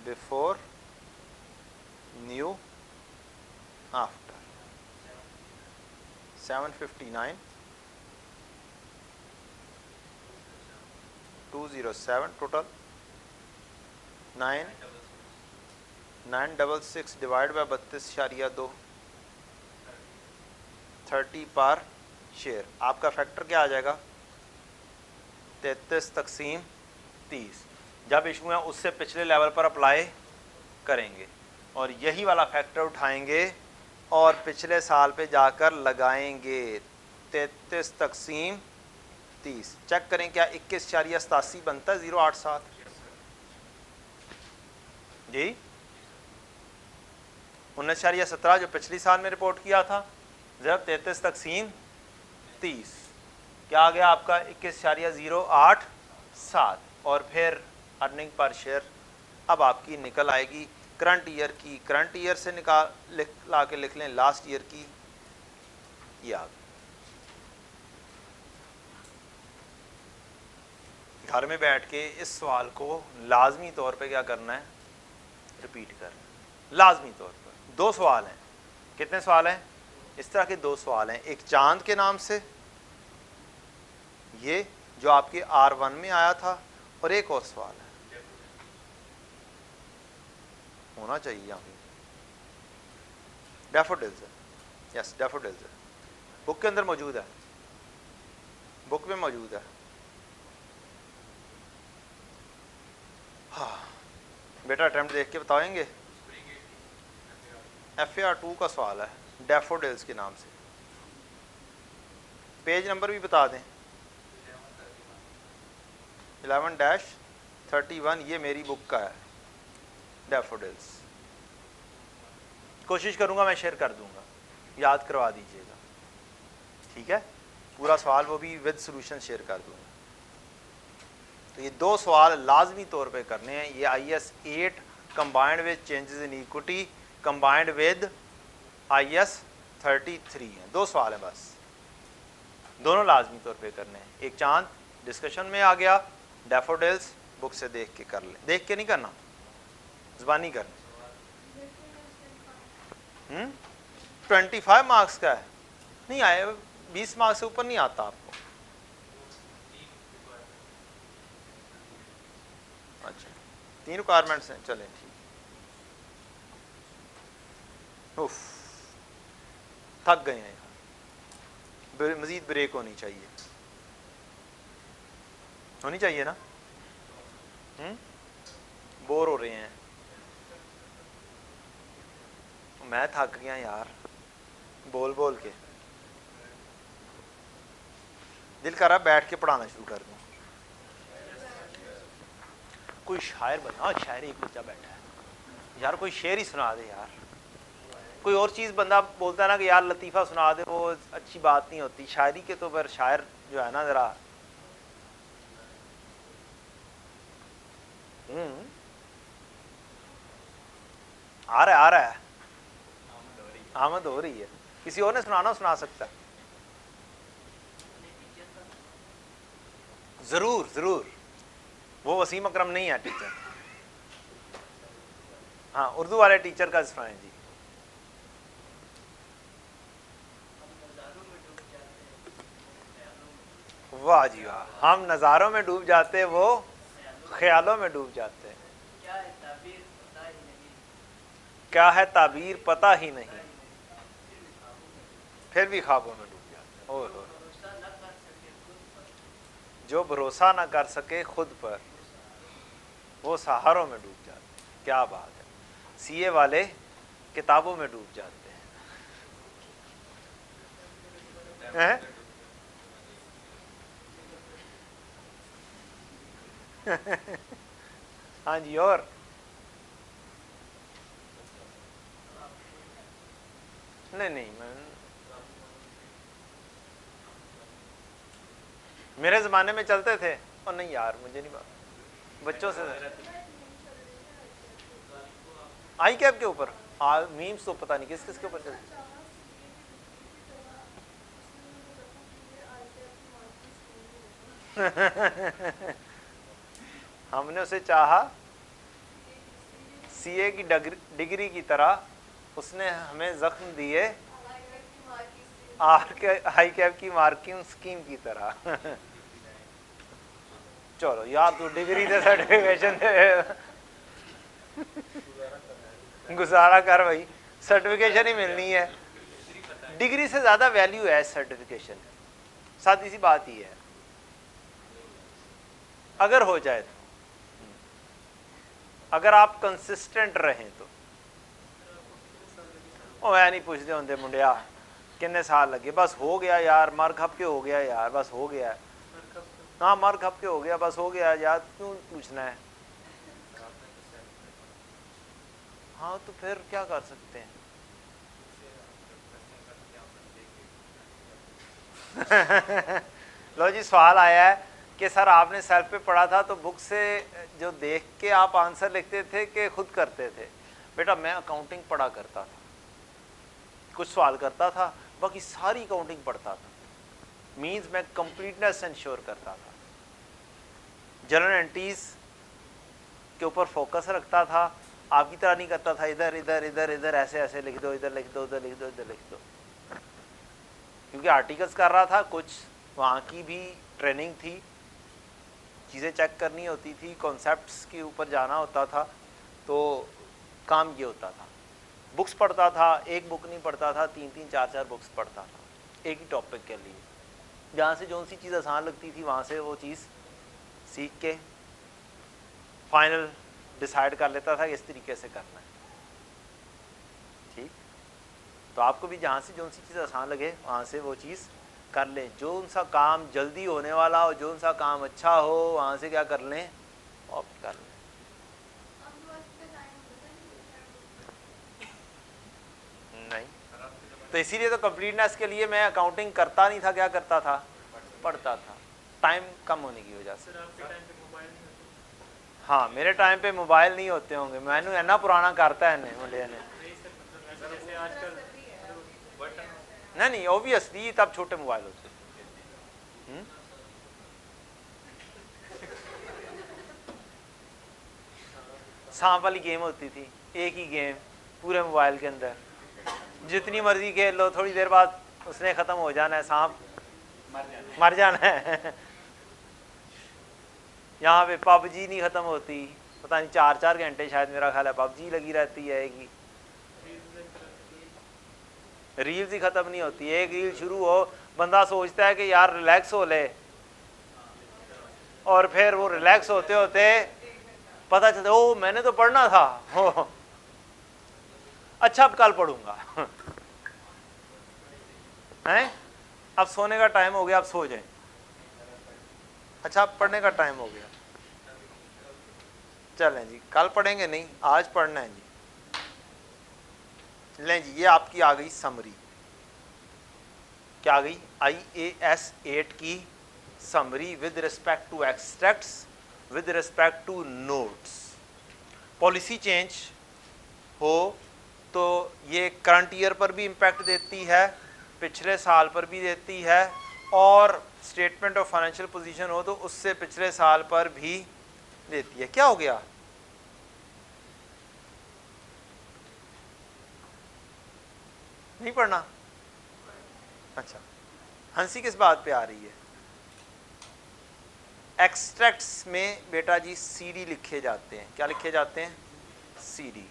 before new after 759 207, total 966 divide by 32.2 30 पर शेयर। आपका फैक्टर क्या आ जाएगा 33/30। जब इशू है उससे पिछले लेवल पर अप्लाई करेंगे और यही वाला फैक्टर उठाएंगे और पिछले साल पे जाकर लगाएंगे 33/30। चेक करें क्या 21.87 बनता है 087 जी, 19.17 जो पिछली साल में रिपोर्ट किया था, जब 33/30 क्या आ गया आपका 21.087, और फिर अर्निंग पर शेयर अब आपकी निकल आएगी करंट ईयर की, करंट ईयर से निकाल ला के लिख लें लास्ट ईयर की, ये आ गई। घर में बैठ के इस सवाल को लाजमी तौर पे क्या करना है, रिपीट करना है लाजमी तौर पर। 2 सवाल हैं, कितने सवाल हैं इस तरह के 2 सवाल हैं, एक चांद के नाम से ये जो आपके R1 में आया था, और एक और सवाल है होना चाहिए यहाँ पे डैफोडिल्स है, यस डैफोडिल्स है, बुक के अंदर मौजूद है, बुक में मौजूद है। हाँ बेटा अटेम्प्ट देख के बताएंगे। FAR2 का सवाल है डैफोडिल्स के नाम से, पेज नंबर भी बता दें 11-31, ये मेरी बुक का है डैफोडिल्स। कोशिश करूंगा मैं शेयर कर दूंगा, याद करवा दीजिएगा, ठीक है, पूरा सवाल वो भी विद सॉल्यूशन शेयर कर दूंगा। तो ये 2 सवाल लाजमी तौर पे करने हैं, ये IS 8 combined with changes in equity combined with IS 33 हैं, 2 सवाल हैं बस, दोनों लाजमी तौर पे करने हैं। एक चांद डिस्कशन में आ गया, डैफोडिल्स बुक से देख के कर ले, देख के नहीं करना, जुबानी करना। 25 मार्क्स का है, नहीं आए 20 मार्क्स से ऊपर नहीं आता आपको। अच्छा 3 रिक्वायरमेंट्स हैं, चलें ठीक। उफ थक गए हैं, मजीद ब्रेक होनी चाहिए ना, बोर हो रहे हैं, मैं थक गया यार बोल बोल के, दिल कर रहा बैठ के पढ़ाना शुरू कर दूं। कोई शायर बना, शायर एक बच्चा बैठा है यार, कोई शेर ही सुना दे यार, कोई और चीज़ बंदा बोलता है ना कि यार लतीफ़ा सुना दे, वो अच्छी बात नहीं होती, शायरी के तो फिर शायर जो है ना ज़रा आ रहा है आमद हो रही है, किसी और ने सुना सकता है, जरूर जरूर, वो वसीम अकरम नहीं है टीचर, हाँ उर्दू वाले टीचर का सुनाएं जी। वाह जी वाह, हम नज़ारों में डूब जाते, वो ख्यालों में डूब जाते हैं। क्या है ताबीर पता ही नहीं, फिर भी ख्वाबों में डूब जाते हैं। ओह, जो भरोसा ना कर सके खुद पर, वो सहारों में डूब जाते हैं। क्या बात है। सीए वाले किताबों में डूब जाते हैं, हाँ जी। और नहीं नहीं, मैं मेरे ज़माने में चलते थे। और नहीं यार, मुझे नहीं बात, बच्चों से आई कैब के ऊपर मीम्स तो पता नहीं किस किस के ऊपर चलते। हमने उसे चाहा सीए की डिग्री की तरह, उसने हमें जख्म दिए आर के हाई कैब की मार्किंग स्कीम की तरह। चलो यार, तू डिग्री दे, सर्टिफिकेशन दे, गुजारा कर भाई, सर्टिफिकेशन ही मिलनी है। डिग्री से ज़्यादा वैल्यू है सर्टिफिकेशन, साथ इसी बात ही है, अगर हो जाए तो, अगर आप कंसिस्टेंट रहें तो। ओ ऐ नहीं पूछते होंगे मुंडिया किन्ने साल लगे, बस हो गया यार, मर खप के हो गया यार, बस हो गया। हाँ, मर खप के हो गया, बस हो गया यार, क्यों पूछना है। हाँ तो फिर क्या कर सकते हैं। लो जी, सवाल आया है कि सर आपने सेल्फ पे पढ़ा था तो बुक से जो देख के आप आंसर लिखते थे कि खुद करते थे। बेटा मैं अकाउंटिंग पढ़ा करता था, कुछ सवाल करता था, बाकी सारी अकाउंटिंग पढ़ता था। मीन्स मैं कंप्लीटनेस इंश्योर करता था, जनरल एंट्रीज के ऊपर फोकस रखता था, आपकी तरह नहीं करता था इधर इधर इधर इधर ऐसे ऐसे लिख दो, इधर लिख दो, उधर लिख दो, इधर लिख दो। क्योंकि आर्टिकल्स कर रहा था, कुछ वहाँ की भी ट्रेनिंग थी, चीज़ें चेक करनी होती थी, कॉन्सेप्ट्स के ऊपर जाना होता था, तो काम ये होता था। बुक्स पढ़ता था, एक बुक नहीं पढ़ता था, 3-3 4-4 बुक्स पढ़ता था एक ही टॉपिक के लिए। जहाँ से जो सी चीज़ आसान लगती थी वहाँ से वो चीज़ सीख के फाइनल डिसाइड कर लेता था कि इस तरीके से करना है। ठीक, तो आपको भी जहाँ से जो सी चीज़ आसान लगे वहाँ से वो चीज़ कर लें। जो उनसा काम जल्दी होने वाला हो, जो उनसा काम अच्छा हो, वहाँ से क्या कर लें, ऑप्ट कर लें। नहीं, तो इसीलिए तो कंप्लीटनेस के लिए मैं अकाउंटिंग करता नहीं था, क्या करता था, पढ़ता था, टाइम कम होने की वजह से। हाँ, मेरे टाइम पे मोबाइल नहीं होते होंगे, मैंने इन्ना पुराना करता है मुंडे ने। नहीं नहीं, ऑब्वियसली तब छोटे मोबाइल होते। सांप वाली गेम होती थी, एक ही गेम पूरे मोबाइल के अंदर, जितनी मर्जी खेल लो, थोड़ी देर बाद उसने ख़त्म हो जाना है, सांप मर जाना है। यहाँ पे पबजी नहीं ख़त्म होती, पता नहीं 4-4 घंटे शायद मेरा ख्याल है पबजी लगी रहती है, एक ही रील्स ही ख़त्म नहीं होती। एक रील शुरू हो, बंदा सोचता है कि यार रिलैक्स हो ले, और फिर वो रिलैक्स होते होते पता चलता ओ मैंने तो पढ़ना था, हो अच्छा अब कल पढ़ूंगा। हैं, अब सोने का टाइम हो गया, अब सो जाए, अच्छा अब पढ़ने का टाइम हो गया, चलें जी कल पढ़ेंगे, नहीं आज पढ़ना है जी। लें जी, ये आपकी आ गई समरी, क्या आ गई, IAS 8 की summary with respect to extracts, with respect to notes. Policy change हो तो ये करंट ईयर पर भी इम्पैक्ट देती है, पिछले साल पर भी देती है, और स्टेटमेंट ऑफ फाइनेंशियल पोजीशन हो तो उससे पिछले साल पर भी देती है। क्या हो गया, नहीं पढ़ना, अच्छा हंसी किस बात पे आ रही है, एक्सट्रैक्ट्स में बेटा जी सीडी लिखे जाते हैं। क्या लिखे जाते हैं? सीडी।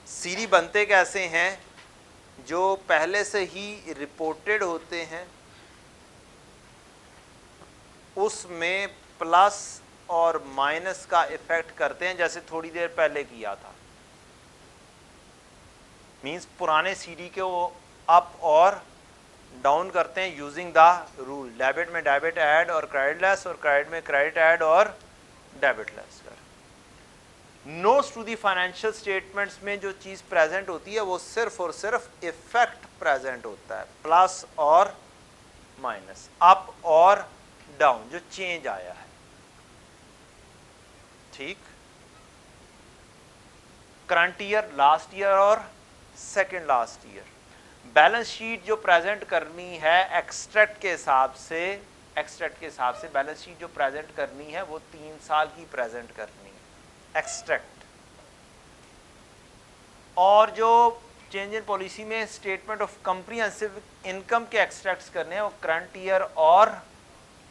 सीडी बनते कैसे हैं? जो पहले से ही रिपोर्टेड होते हैं उसमें प्लस और माइनस का इफेक्ट करते हैं, जैसे थोड़ी देर पहले किया था। मींस पुराने सीडी के वो अप और डाउन करते हैं यूजिंग द रूल। डेबिट में डेबिट ऐड और क्रेडिट लेस, और क्रेडिट में क्रेडिट ऐड और डेबिट लेस कर। Notes to the financial statements में जो चीज प्रेजेंट होती है वो सिर्फ और सिर्फ इफेक्ट प्रेजेंट होता है, प्लस और माइनस, अप और डाउन, जो चेंज आया है। ठीक। करंट ईयर, लास्ट ईयर और second last year. Balance sheet जो प्रेजेंट करनी है एक्सट्रैक्ट के हिसाब से, बैलेंस शीट जो प्रेजेंट करनी है वो 3 साल की प्रेजेंट करनी है एक्सट्रैक्ट। और जो चेंज इन पॉलिसी में स्टेटमेंट ऑफ कॉम्प्रिहेंसिव इनकम के एक्सट्रैक्ट्स करने हैं वो करंट ईयर और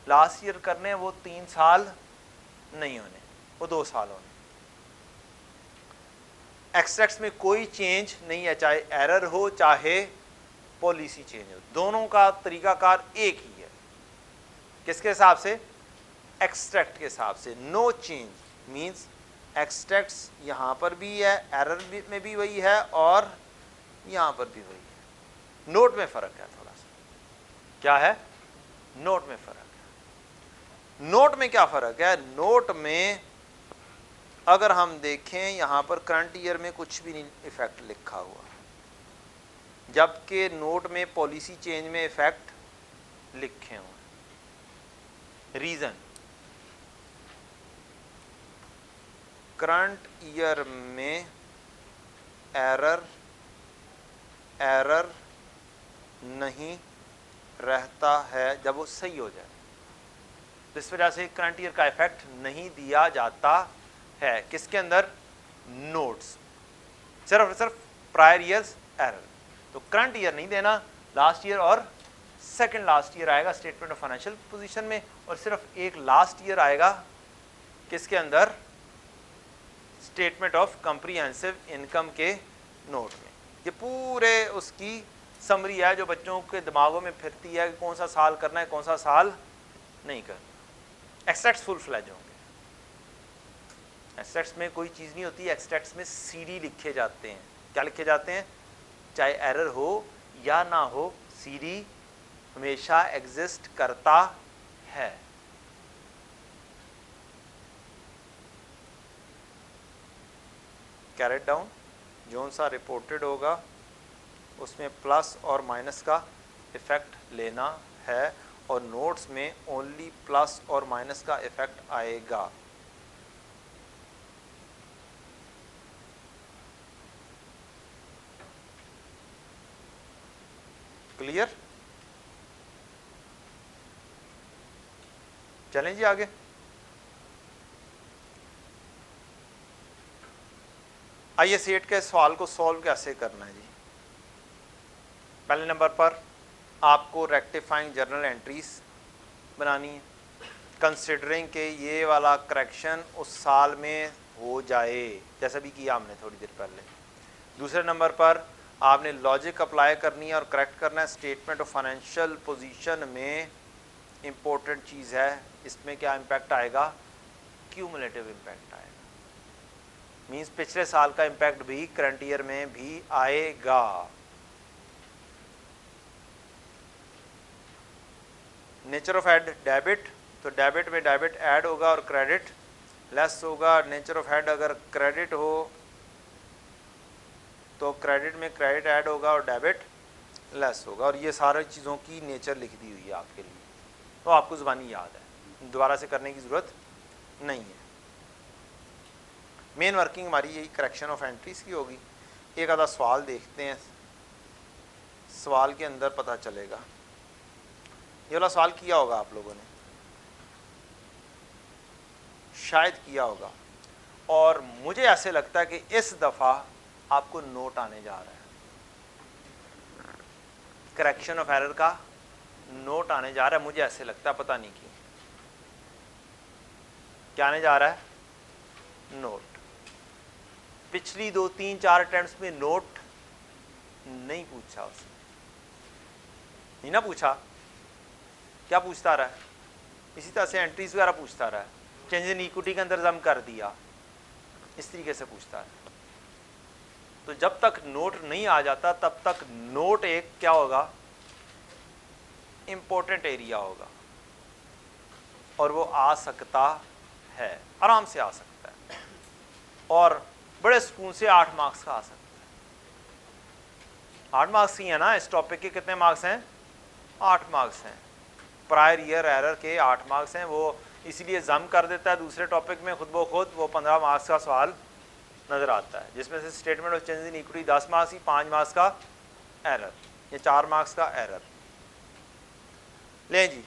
लास्ट ईयर करने हैं, वो 3 साल नहीं होने, वो 2 साल होने। एक्सट्रैक्ट्स में कोई चेंज नहीं है, चाहे एरर हो चाहे पॉलिसी चेंज हो, दोनों का तरीकाकार एक ही है। किसके हिसाब से? एक्सट्रैक्ट के हिसाब से। नो चेंज मींस एक्सट्रैक्ट्स यहां पर भी है, एरर में भी वही है और यहां पर भी वही है। नोट में फर्क है थोड़ा सा। क्या है? नोट में फर्क है। नोट में क्या फर्क है? नोट में अगर हम देखें यहां पर करंट ईयर में कुछ भी नहीं इफेक्ट लिखा हुआ, जबकि नोट में पॉलिसी चेंज में इफेक्ट लिखे हुए। रीजन, करंट ईयर में एरर नहीं रहता है जब वो सही हो जाए, तो इस वजह से करंट ईयर का इफेक्ट नहीं दिया जाता है। किसके अंदर? नोट्स। सिर्फ प्रायर ईयर्स एरर। तो करंट ईयर नहीं देना, लास्ट ईयर और सेकंड लास्ट ईयर आएगा स्टेटमेंट ऑफ फाइनेंशियल पोजीशन में, और सिर्फ एक लास्ट ईयर आएगा किसके अंदर? स्टेटमेंट ऑफ कॉम्प्रिहेंसिव इनकम के नोट में। ये पूरे उसकी समरी है जो बच्चों के दिमागों में फिरती है कि कौन सा साल करना है, कौन सा साल नहीं करना। एक्सट्रैक्ट्स फुल फ्लैज होंगे। एक्सट्रैक्ट्स में कोई चीज़ नहीं होती, एक्सट्रैक्ट्स में सीडी लिखे जाते हैं। क्या लिखे जाते हैं? चाहे एरर हो या ना हो, सीडी हमेशा एग्जिस्ट करता है। कैरेट डाउन, जो सा रिपोर्टेड होगा उसमें प्लस और माइनस का इफेक्ट लेना है, और नोट्स में ओनली प्लस और माइनस का इफेक्ट आएगा। क्लियर? चलें जी आगे। आइए सेट के सवाल को सॉल्व कैसे करना है जी। पहले नंबर पर आपको रेक्टिफाइंग जर्नल एंट्रीज बनानी है, कंसिडरिंग के ये वाला करेक्शन उस साल में हो जाए, जैसा भी किया हमने थोड़ी देर पहले। दूसरे नंबर पर आपने लॉजिक अप्लाई करनी है और करेक्ट करना है। स्टेटमेंट ऑफ फाइनेंशियल पोजीशन में इम्पोर्टेंट चीज़ है, इसमें क्या इम्पैक्ट आएगा? क्यूमुलेटिव इम्पैक्ट आएगा। मींस पिछले साल का इम्पैक्ट भी करंट ईयर में भी आएगा। नेचर ऑफ ऐड डेबिट, तो डेबिट में डेबिट ऐड होगा और क्रेडिट लेस होगा। नेचर ऑफ ऐड अगर क्रेडिट हो तो क्रेडिट में क्रेडिट ऐड होगा और डेबिट लेस होगा। और ये सारी चीज़ों की नेचर लिख दी हुई है आपके लिए, तो आपको ज़बानी याद है, दोबारा से करने की ज़रूरत नहीं है। मेन वर्किंग हमारी यही करेक्शन ऑफ एंट्रीज की होगी। एक आधा सवाल देखते हैं, सवाल के अंदर पता चलेगा। ये वाला सवाल किया होगा आप लोगों ने, शायद किया होगा, और मुझे ऐसे लगता है कि इस दफ़ा आपको नोट आने जा रहा है, करेक्शन ऑफ एरर का नोट आने जा रहा है, मुझे ऐसे लगता है, पता नहीं क्यों। क्या आने जा रहा है? नोट। पिछली 2 3 4 अटेम्प्ट्स में नोट नहीं पूछा उसने, नहीं ना पूछा। क्या पूछता रहा है? इसी तरह से एंट्रीज वगैरह पूछता रहा है, चेंज इन इक्विटी के अंदर जम कर दिया, इस तरीके से पूछता है। तो जब तक नोट नहीं आ जाता तब तक नोट एक क्या होगा? इंपॉर्टेंट एरिया होगा, और वो आ सकता है, आराम से आ सकता है, और बड़े सुकून से 8 मार्क्स का आ सकता है। 8 मार्क्स ही है ना, इस टॉपिक के कितने मार्क्स हैं? 8 मार्क्स हैं। प्रायर ईयर एरर के 8 मार्क्स हैं, वो इसीलिए जम कर देता है दूसरे टॉपिक में खुद ब खुद, वो 15 मार्क्स का सवाल नजर आता है, जिसमें से statement of change in equity 10 marks की, 5 मार्क्स का एरर, ये 4 मार्क्स का एरर। ले जी,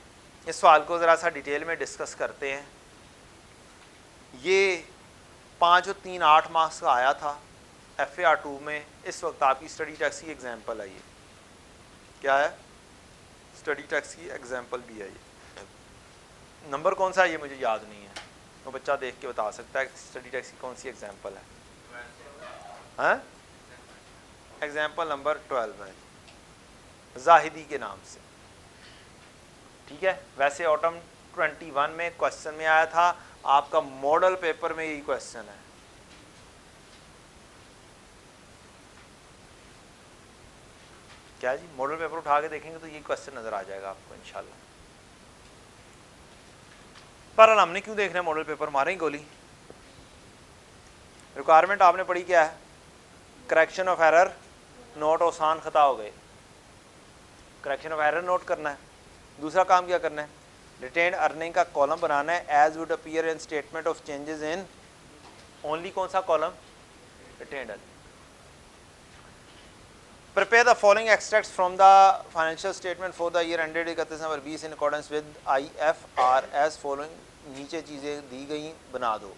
इस सवाल को ज़रा सा डिटेल में डिस्कस करते हैं। ये 5 और 3 8 मार्क्स का आया था FAR2 में। इस वक्त आपकी स्टडी टैक्स की एग्जाम्पल आई है। क्या है? स्टडी टैक्स की एग्जाम्पल भी आई। नंबर कौन सा है ये मुझे याद नहीं है, वो बच्चा देख के बता सकता है स्टडी टैक्स की कौन सी एग्जाम्पल है। हाँ, एग्जाम्पल नंबर 12 है, जाहिदी के नाम से। ठीक है, वैसे ऑटम 21 में क्वेश्चन में आया था, आपका मॉडल पेपर में यही क्वेश्चन है। क्या जी? मॉडल पेपर उठा के देखेंगे तो ये क्वेश्चन नजर आ जाएगा आपको इंशाल्लाह। पर हमने क्यों देखना है मॉडल पेपर? मारेंगे गोली। रिक्वायरमेंट आपने पढ़ी क्या है? करेक्शन ऑफ एरर, नोट आसान खता हो गए, करेक्शन ऑफ एरर नोट करना है। दूसरा काम क्या करना है? रिटेन्ड अर्निंग का कॉलम बनाना है, as would appear in statement of changes in only कौन सा column? Retained earning. Prepare the following extracts from the financial statement for the year ended 31 December 20 in accordance with IFRS following। नीचे चीज़ें दी गई, बना दो।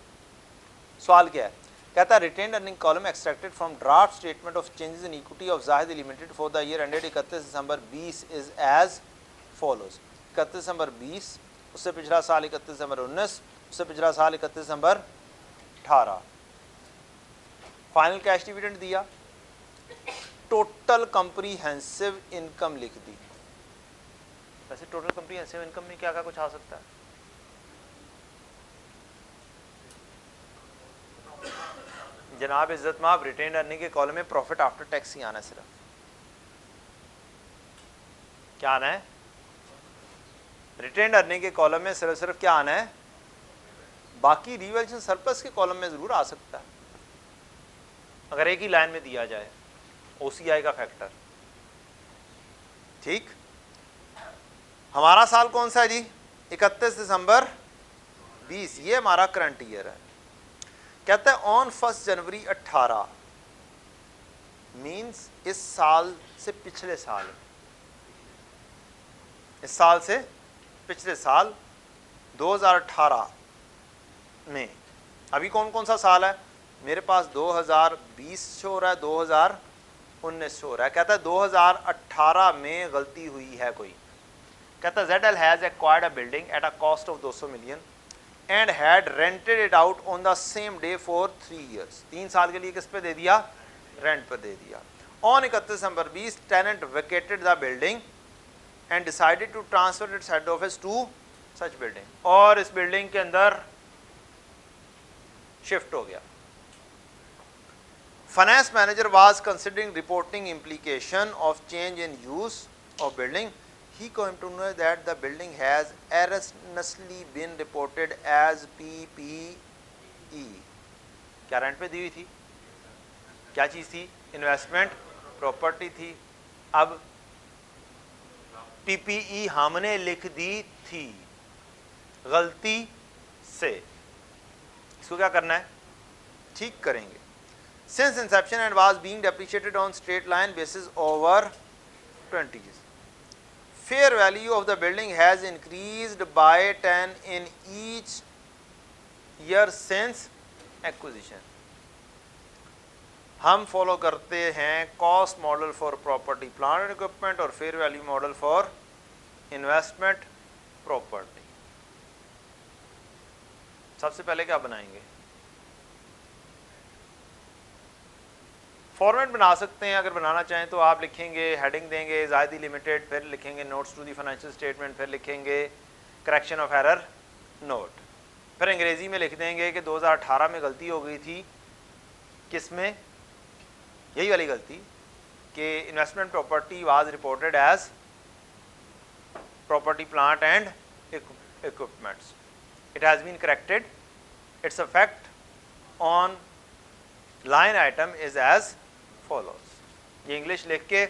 सवाल क्या है? कहता है retained earning column extracted from draft statement of changes in equity of Zahid limited for the year ended 31 December 20 is as follows. 31 December 20, उससे पिछला साल 31 दिसंबर 19, उससे पिछला साल 31 दिसंबर 18। फाइनल कैश डिविडेंड दिया, टोटल कंप्रीहेंसिव इनकम लिख दी। वैसे टोटल कंप्रीहेंसिव इनकम में क्या क्या कुछ आ सकता है? जनाब इज्जत माब, रिटेन अर्निंग के कॉलम में प्रॉफिट आफ्टर टैक्स ही आना है। सिर्फ क्या आना है? रिटेन अर्निंग के कॉलम में सिर्फ क्या आना है? बाकी रिवैल्यूएशन सरप्लस के कॉलम में जरूर आ सकता है, अगर एक ही लाइन में दिया जाए OCI का फैक्टर। ठीक, हमारा साल कौन सा है जी? 31 दिसंबर 20, ये हमारा करंट ईयर है। कहता है ऑन 1 जनवरी 18 मींस इस साल से पिछले साल, इस साल से पिछले साल 2018 में। अभी कौन कौन सा साल है मेरे पास? 2020 शो हो रहा है, 2019 शो हो रहा है। कहता है 2018 में गलती हुई है कोई। कहता है ZL has acquired a building at a cost of 200 million and had rented it out on the same day for 3 years. 3 साल के लिए किस पे दे दिया? रेंट पर दे दिया। On 31 December 20 tenant vacated the building and decided to transfer its head office to such building, और इस बिल्डिंग के अंदर शिफ्ट हो गया। Finance manager was considering reporting implication of change in use of building. He came to know that the building has erroneously been reported as PPE. क्या रेंट पे दी हुई थी? क्या चीज़ थी? इन्वेस्टमेंट प्रॉपर्टी थी। अब PPE हमने लिख दी थी गलती से। इसको क्या करना है? ठीक करेंगे। Since inception and was being depreciated on straight line basis over 20 years. Fair value of the building has increased by 10 in each year since acquisition. हम फॉलो करते हैं cost model for property plant and equipment और fair value model for investment property. सबसे पहले क्या बनाएंगे? फॉर्मेट बना सकते हैं, अगर बनाना चाहें तो आप लिखेंगे, हेडिंग देंगे ज़ायदी लिमिटेड, फिर लिखेंगे notes to the financial statement, फिर लिखेंगे करेक्शन ऑफ एरर नोट, फिर अंग्रेज़ी में लिख देंगे कि 2018 में गलती हो गई थी, किसमें? यही वाली गलती कि investment property was reported as property, plant and equipments. It has been corrected. Its effect on line item is as follows. ये इंग्लिश लिख के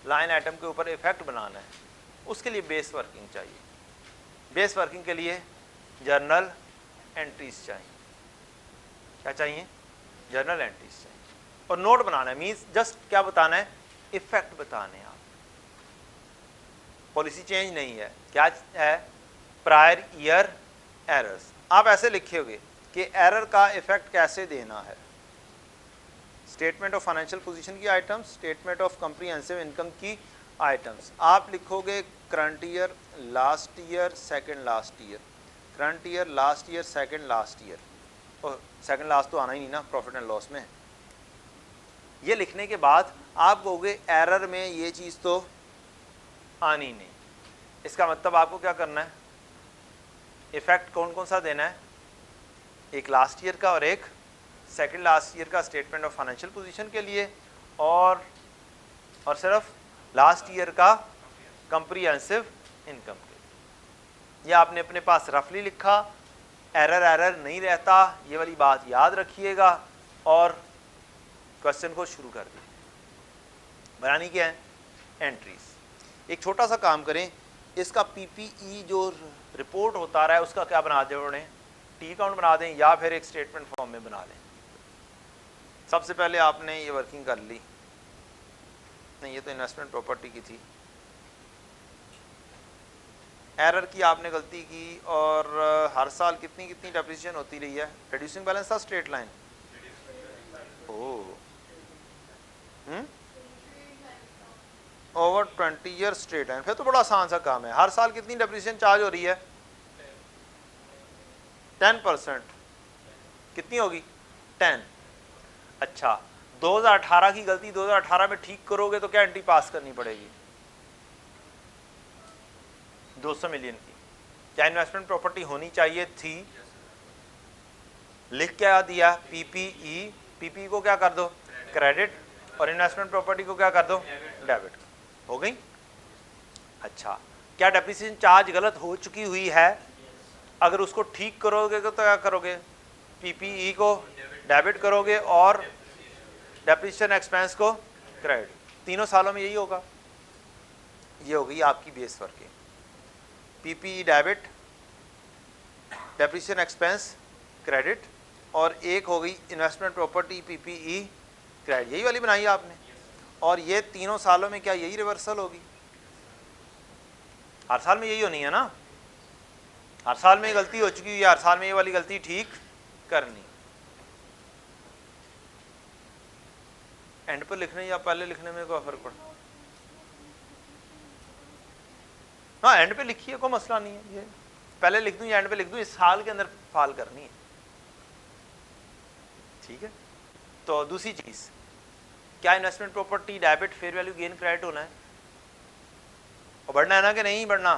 लाइन आइटम के ऊपर इफेक्ट बनाना है, उसके लिए बेस वर्किंग चाहिए। बेस वर्किंग के लिए जर्नल एंट्रीज चाहिए। क्या चाहिए? जर्नल एंट्रीज चाहिए। और नोट बनाना है, मीन्स जस्ट क्या बताना है? इफेक्ट बताने हैं आप। पॉलिसी चेंज नहीं है। क्या है? Prior year errors. आप ऐसे लिखोगे कि एरर का इफेक्ट कैसे देना है। स्टेटमेंट ऑफ फाइनेंशियल पोजीशन की items, statement of comprehensive income की आइटम्स। आप लिखोगे current year, last year, second last year, current year, last year, second last year, और सेकंड लास्ट तो आना ही नहीं ना प्रॉफिट एंड लॉस में। ये लिखने के बाद आप कहोगे एरर में ये चीज़ तो आनी नहीं। इसका मतलब आपको क्या करना है? इफेक्ट कौन कौन सा देना है? एक लास्ट ईयर का और एक सेकंड लास्ट ईयर का स्टेटमेंट ऑफ फाइनेंशियल पोजीशन के लिए, और सिर्फ लास्ट ईयर का कॉम्प्रिहेंसिव इनकम के लिए। ये आपने अपने पास रफली लिखा, एरर नहीं रहता, ये वाली बात याद रखिएगा, और क्वेश्चन को शुरू कर दिए। बनानी क्या है? एंट्रीज। एक छोटा सा काम करें, इसका पीपीई जो रिपोर्ट होता रहा है उसका क्या बना दें? उन्हें टी अकाउंट बना दें या फिर एक स्टेटमेंट फॉर्म में बना लें। सबसे पहले आपने ये वर्किंग कर ली। नहीं, ये तो इन्वेस्टमेंट प्रॉपर्टी की थी। एरर की आपने गलती की, और हर साल कितनी कितनी डेप्रिसिएशन होती रही है? रिड्यूसिंग बैलेंस था स्ट्रेट लाइन? ओह, ओवर 20 ईयर स्ट्रेट लाइन, फिर तो बड़ा आसान सा काम है। हर साल कितनी डेप्रिसिएशन चार्ज हो रही है? 10%। कितनी होगी? 10। अच्छा, 2018 की गलती 2018 में ठीक करोगे तो क्या एंट्री पास करनी पड़ेगी? 200 मिलियन की। क्या इन्वेस्टमेंट प्रॉपर्टी होनी चाहिए थी? लिख क्या दिया? पीपीई। पीपीई को क्या कर दो? क्रेडिट। और इन्वेस्टमेंट प्रॉपर्टी को क्या कर दो? डेबिट। हो गई? अच्छा, क्या डेप्रिसिएशन चार्ज गलत हो चुकी हुई है? अगर उसको ठीक करोगे तो क्या करोगे? पीपीई को डेबिट करोगे और डेप्रिसिएशन एक्सपेंस को क्रेडिट। तीनों सालों में यही होगा। ये हो गई आपकी base working. PPE debit, depreciation expense credit, और एक हो गई इन्वेस्टमेंट प्रॉपर्टी पीपीई क्रेडिट। यही वाली बनाई आपने। और ये तीनों सालों में क्या यही रिवर्सल होगी? हर साल में यही होनी है ना। हर साल में गलती हो चुकी है, हर साल में ये वाली गलती ठीक करनी। एंड पर लिखने या पहले लिखने में कोई फर्क पड़ा? हाँ, एंड पे लिखिए, कोई मसला नहीं है। ये पहले लिख दूं या एंड पे लिख दूं, इस साल के अंदर फाल करनी है। ठीक है। तो दूसरी चीज, क्या investment property debit fair value gain credit होना है? और बढ़ना है ना कि नहीं बढ़ना?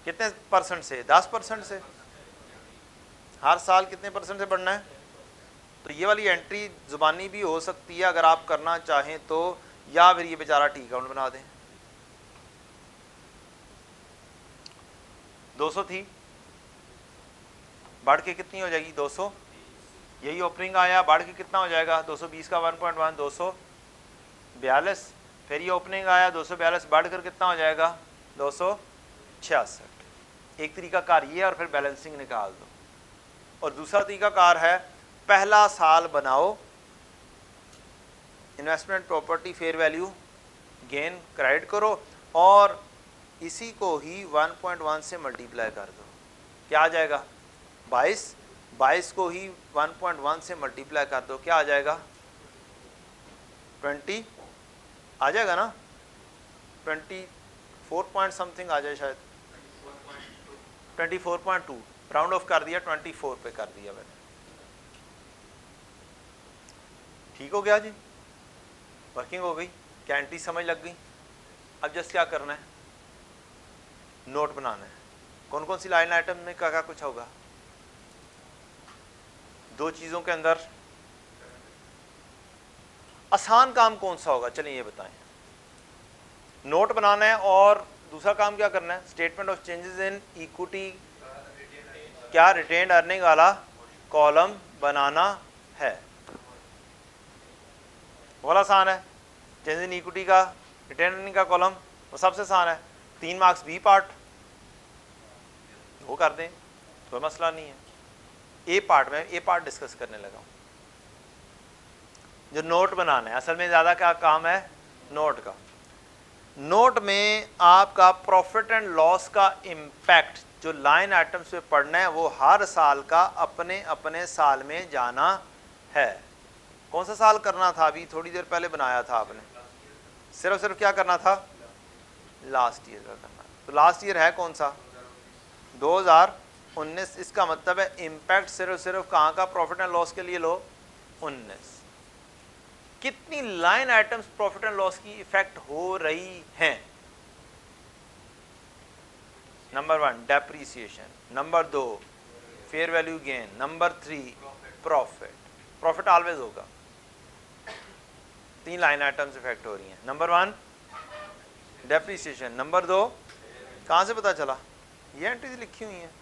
कितने परसेंट से? 10% से। हर साल कितने परसेंट से बढ़ना है? तो ये वाली एंट्री जुबानी भी हो सकती है अगर आप करना चाहें तो, या फिर ये बेचारा टी अकाउंट बना दें। 200 थी, बढ़ के कितनी हो जाएगी? 200। यही ओपनिंग आया, बढ़ के कितना हो जाएगा? 220 का 1.1 242। फिर ये ओपनिंग आया 242, बढ़कर कितना हो जाएगा? 266। एक तरीका कार ये, और फिर बैलेंसिंग निकाल दो। और दूसरा तरीका कार है, पहला साल बनाओ, investment property fair value gain credit करो, और इसी को ही 1.1 से मल्टीप्लाई कर दो। क्या आ जाएगा? 22। 22 को ही 1.1 से मल्टीप्लाई कर दो, क्या आ जाएगा? 20 आ जाएगा ना? 24 पॉइंट समथिंग आ जाए शायद, 24.2। राउंड ऑफ कर दिया, 24 पे कर दिया मैंने। ठीक हो गया जी, वर्किंग हो गई, क्या एंट्री समझ लग गई। अब जस्ट क्या करना है, नोट बनाना है। कौन कौन सी लाइन आइटम में क्या क्या कुछ होगा। दो चीजों के अंदर आसान काम कौन सा होगा, चलिए ये बताएं। नोट बनाना है और दूसरा काम क्या करना है, statement of changes in equity, क्या रिटेन्ड अर्निंग वाला कॉलम बनाना है। बहुत आसान है, चेंज इन इक्विटी का रिटेन्ड अर्निंग का कॉलम वो सबसे आसान है। 3 मार्क्स बी पार्ट वो कर दें, कोई मसला नहीं है। ए पार्ट में ए पार्ट डिस्कस करने लगा हूं, जो नोट बनाना है। असल में ज़्यादा क्या काम है नोट का। नोट में आपका प्रॉफिट एंड लॉस का इम्पैक्ट जो लाइन आइटम्स पे पढ़ना है वो हर साल का अपने अपने साल में जाना है। कौन सा साल करना था, अभी थोड़ी देर पहले बनाया था आपने, सिर्फ क्या करना था, लास्ट ईयर का करना। तो लास्ट ईयर है कौन सा, 2019। इसका मतलब है इम्पैक्ट सिर्फ कहाँ का, प्रॉफिट एंड लॉस के लिए लो 19। कितनी line items profit and loss की इफेक्ट हो रही हैं। Number 1 depreciation, number 2 fair value gain, number 3 profit. Profit always होगा। 3 लाइन आइटम्स इफेक्ट हो रही हैं। नंबर 1 डेप्रीसिएशन, नंबर 2 कहां से पता चला, ये एंट्रीज लिखी हुई हैं।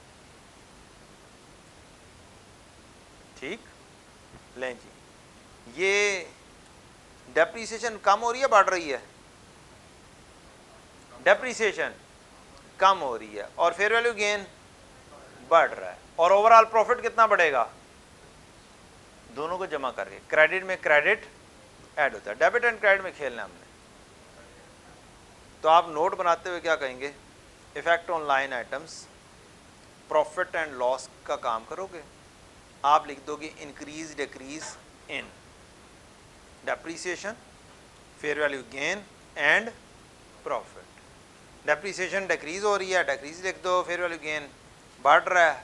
ठीक, लें जी, ये डेप्रीसिएशन कम हो रही है बढ़ रही है, डेप्रीसिएशन कम हो रही है और फेयर वैल्यू गेन बढ़ रहा है। और ओवरऑल प्रॉफिट कितना बढ़ेगा, दोनों को जमा करके क्रेडिट में क्रेडिट ऐड होता है। डेबिट एंड क्रेडिट में खेलना हमने। तो आप नोट बनाते हुए क्या कहेंगे, effect on line items, profit and loss का काम करोगे। आप लिख दोगे increase decrease in depreciation, fair value gain and profit. Depreciation decrease हो रही है, डिक्रीज लिख दो, फेयर वैल्यू गेन बढ़ रहा है,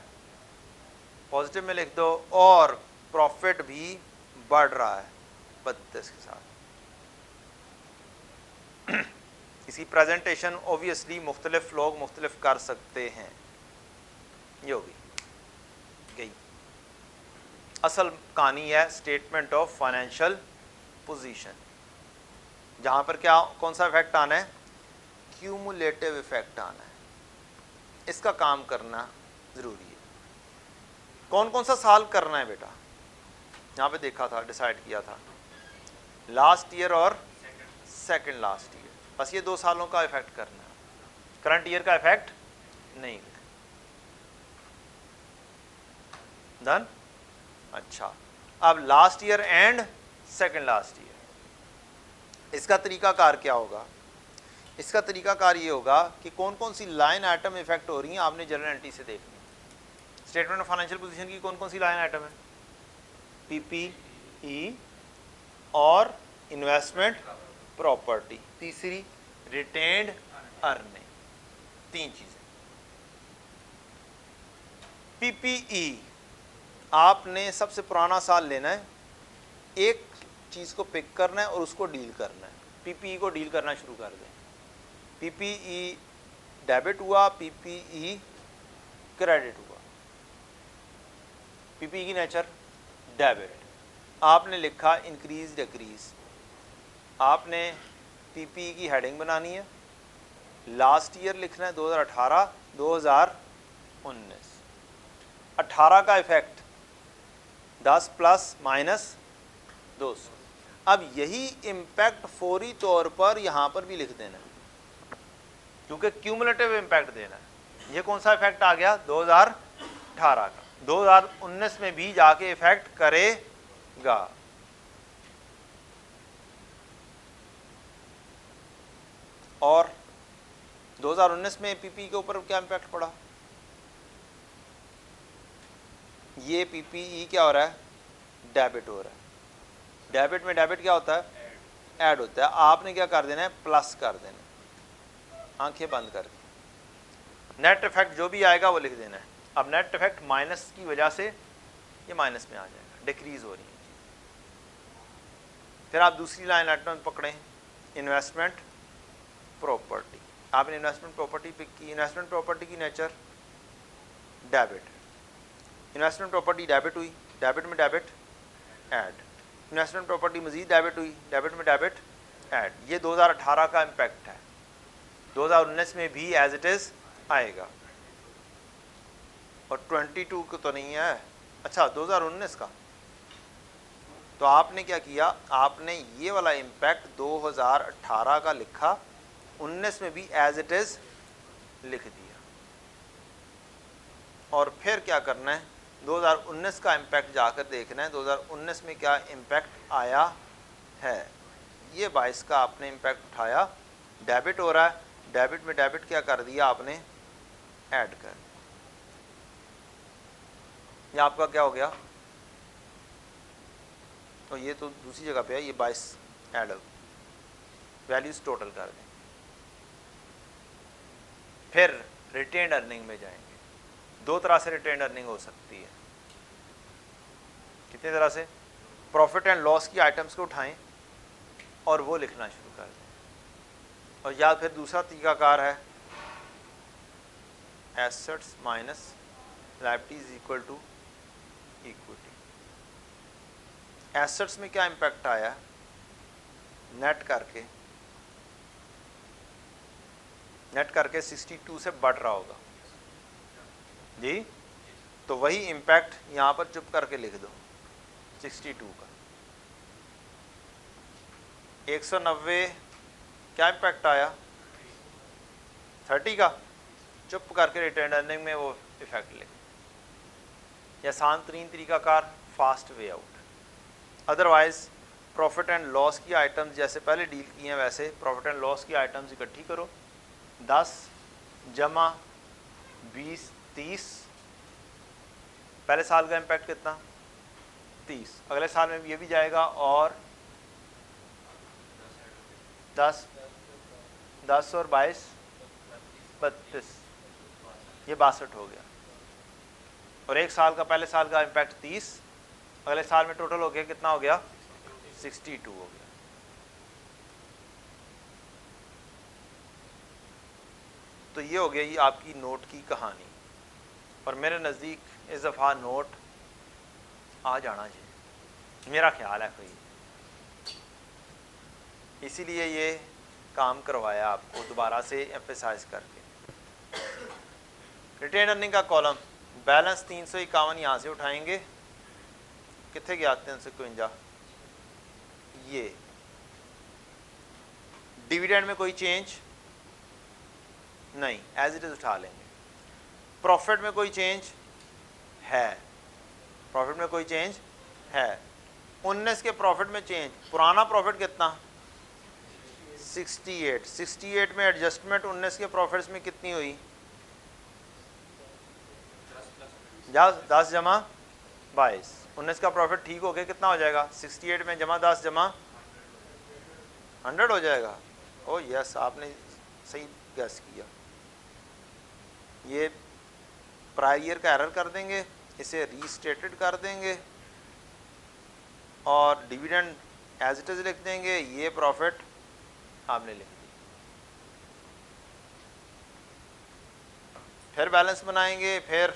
पॉजिटिव में लिख दो, और प्रॉफिट भी बढ़ रहा है 32 के साथ। इसकी प्रेजेंटेशन ऑब्वियसली मुख्तलिफ लोग मुख्तलिफ कर सकते हैं। ये होगी गई असल कहानी है स्टेटमेंट ऑफ फाइनेंशियल पोजीशन, जहां पर क्या कौन सा इफेक्ट आना है, क्यूमुलेटिव इफेक्ट आना है। इसका काम करना जरूरी है। कौन कौन सा साल करना है बेटा, यहाँ पे देखा था, डिसाइड किया था, लास्ट ईयर और सेकंड लास्ट ईयर, बस ये 2 सालों का इफेक्ट करना है, करंट ईयर का इफेक्ट नहीं। डन। अच्छा, अब last year and second last year, इसका तरीकाकार क्या होगा। इसका तरीकाकार ये होगा कि कौन कौन सी लाइन आइटम इफेक्ट हो रही हैं, आपने जर्नल एंट्री से देखनी। स्टेटमेंट ऑफ फाइनेंशियल पोजीशन की कौन कौन सी लाइन आइटम है, पीपीई और इन्वेस्टमेंट प्रॉपर्टी, तीसरी रिटेन्ड अर्निंग। 3 चीजें। पीपीई आपने सबसे पुराना साल लेना है, एक चीज को पिक करना है और उसको डील करना है। पीपीई को डील करना शुरू कर दें। पीपीई डेबिट हुआ, पीपीई क्रेडिट हुआ। पीपीई की नेचर डेबिट, आपने लिखा इंक्रीज डिक्रीज, आपने पीपीई की हेडिंग बनानी है, लास्ट ईयर लिखना है 2018 2019। 18 का इफेक्ट 10 प्लस माइनस 200। अब यही इम्पैक्ट फौरी तौर पर यहां पर भी लिख देना है, क्योंकि क्यूमुलेटिव इम्पैक्ट देना है। ये कौन सा इफेक्ट आ गया, 2018 का, 2019 में भी जाके इफेक्ट करेगा। और 2019 में पीपीई के ऊपर क्या इम्पैक्ट पड़ा, ये पीपीई क्या हो रहा है, डेबिट हो रहा है। डेबिट में डेबिट क्या होता है, ऐड होता है। आपने क्या कर देना है, प्लस कर देना, आंखें बंद करके नेट इफेक्ट जो भी आएगा वो लिख देना है। अब नेट इफेक्ट माइनस की वजह से ये माइनस में आ जाएगा, डिक्रीज हो रही है। फिर आप दूसरी लाइन आइटम पकड़ें, इन्वेस्टमेंट प्रॉपर्टी। आपने इन्वेस्टमेंट प्रॉपर्टी पिक की। इन्वेस्टमेंट प्रॉपर्टी की nature debit, investment property debit हुई, डेबिट में डेबिट ऐड, इन्वेस्टमेंट प्रॉपर्टी मजीद डेबिट हुई, डेबिट में डेबिट ऐड। ये 2018 का इम्पैक्ट है, 2019 में भी एज इट इज़ आएगा, और 22 को तो नहीं है। अच्छा 2019 का, तो आपने क्या किया, आपने ये वाला इम्पैक्ट 2018 का लिखा, 19 में भी एज इट इज़ लिख दिया। और फिर क्या करना है, 2019 का इम्पैक्ट जाकर देखना है 2019 में क्या इम्पैक्ट आया है। ये 22 का आपने इम्पैक्ट उठाया, डेबिट हो रहा है, डेबिट में डेबिट क्या कर दिया आपने, ऐड कर। ये आपका क्या हो गया, तो ये तो दूसरी जगह पे है, ये 22 ऐड वैल्यूज टोटल कर दें। फिर रिटेन्ड अर्निंग में जाएंगे। दो तरह से रिटेन्ड अर्निंग हो सकती है। कितनी तरह से, प्रॉफिट एंड लॉस की आइटम्स को उठाएं और वो लिखना शुरू कर दें। और या फिर दूसरा तरीकाकार है assets minus liabilities equal to equity. Assets में क्या इम्पैक्ट आया, नेट करके 62 से बढ़ रहा होगा जी, तो वही इम्पैक्ट यहाँ पर चुप करके लिख दो 62 का। 190 क्या इम्पैक्ट आया, 30 का, चुप करके रिटेन्ड अर्निंग में वो इफेक्ट लिख। या आसान तरीन तरीकाकार fast way out. Otherwise profit and loss की आइटम्स जैसे पहले डील की हैं वैसे प्रॉफिट एंड लॉस की आइटम्स इकट्ठी करो, 10 जमा 20 30। पहले साल का इम्पैक्ट कितना, 30, अगले साल में ये भी जाएगा, और 10 और 22 32, ये 62 हो गया। और एक साल का, पहले साल का इम्पैक्ट 30, अगले साल में टोटल हो गया कितना हो गया, 62 हो गया। तो ये हो गया ये आपकी नोट की कहानी। और मेरे नज़दीक इस दफ़ा नोट आ जाना चाहिए, मेरा ख्याल है कोई, इसीलिए ये काम करवाया आपको दोबारा से एम्फेसाइज करके। रिटेन अर्निंग का कॉलम, बैलेंस 351 यहाँ से उठाएंगे, कितने गया 351, ये डिविडेंड में कोई चेंज नहीं, एज इट इज़ उठा लेंगे। प्रॉफिट में कोई चेंज है, प्रॉफिट में कोई चेंज है, 19 के प्रॉफिट में चेंज, पुराना प्रॉफिट कितना 68 में एडजस्टमेंट 19 के प्रॉफिट्स में कितनी हुई, 10 जमा 22, 19 का प्रॉफिट ठीक हो गया, कितना हो जाएगा 68 में जमा 10 जमा 100 हो जाएगा। ओ यस, आपने सही गैस किया। ये प्रायर ईयर का एरर कर देंगे, इसे रीस्टेटेड कर देंगे और डिविडेंड एज इट इज लिख देंगे, ये प्रॉफिट आपने लिख दी। फिर बैलेंस बनाएंगे, फिर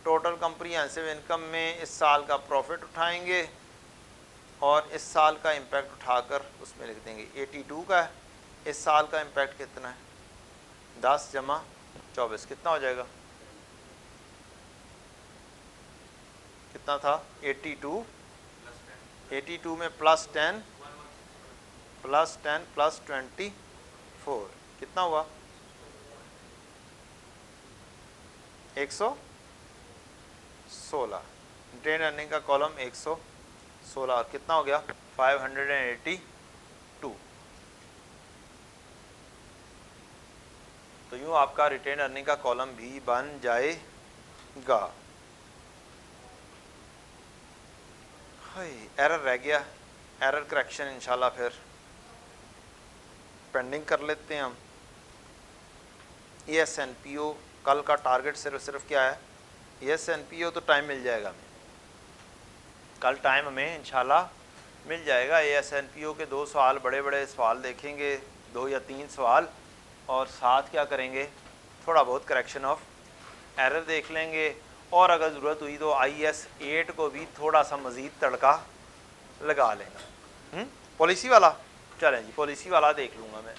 टोटल कंप्रीहेंसिव इनकम में इस साल का प्रॉफिट उठाएंगे और इस साल का इम्पैक्ट उठाकर उसमें लिख देंगे 82 का है। इस साल का इम्पैक्ट कितना है, 10 जमा 24, कितना हो जाएगा, कितना था 82 में प्लस 10 प्लस 24, कितना हुआ 116। रिटेन अर्निंग का कॉलम 116 और कितना हो गया 582। तो यूँ आपका रिटेन अर्निंग का कॉलम भी बन जाएगा। एरर रह गया, एरर करेक्शन इंशाल्लाह फिर पेंडिंग कर लेते हैं हम। ESNPO कल का टारगेट सिर्फ क्या है, AS&PO तो टाइम मिल जाएगा हमें, कल टाइम हमें इंशाल्लाह मिल जाएगा। AS&PO के 2 सवाल, बड़े बड़े सवाल देखेंगे, 2 या 3 सवाल, और साथ क्या करेंगे, थोड़ा बहुत करेक्शन ऑफ एरर देख लेंगे, और अगर ज़रूरत हुई तो IS 8 को भी थोड़ा सा मज़ीद तड़का लगा लेंगे। पॉलिसी वाला, चलें जी, पॉलिसी वाला देख लूँगा मैं।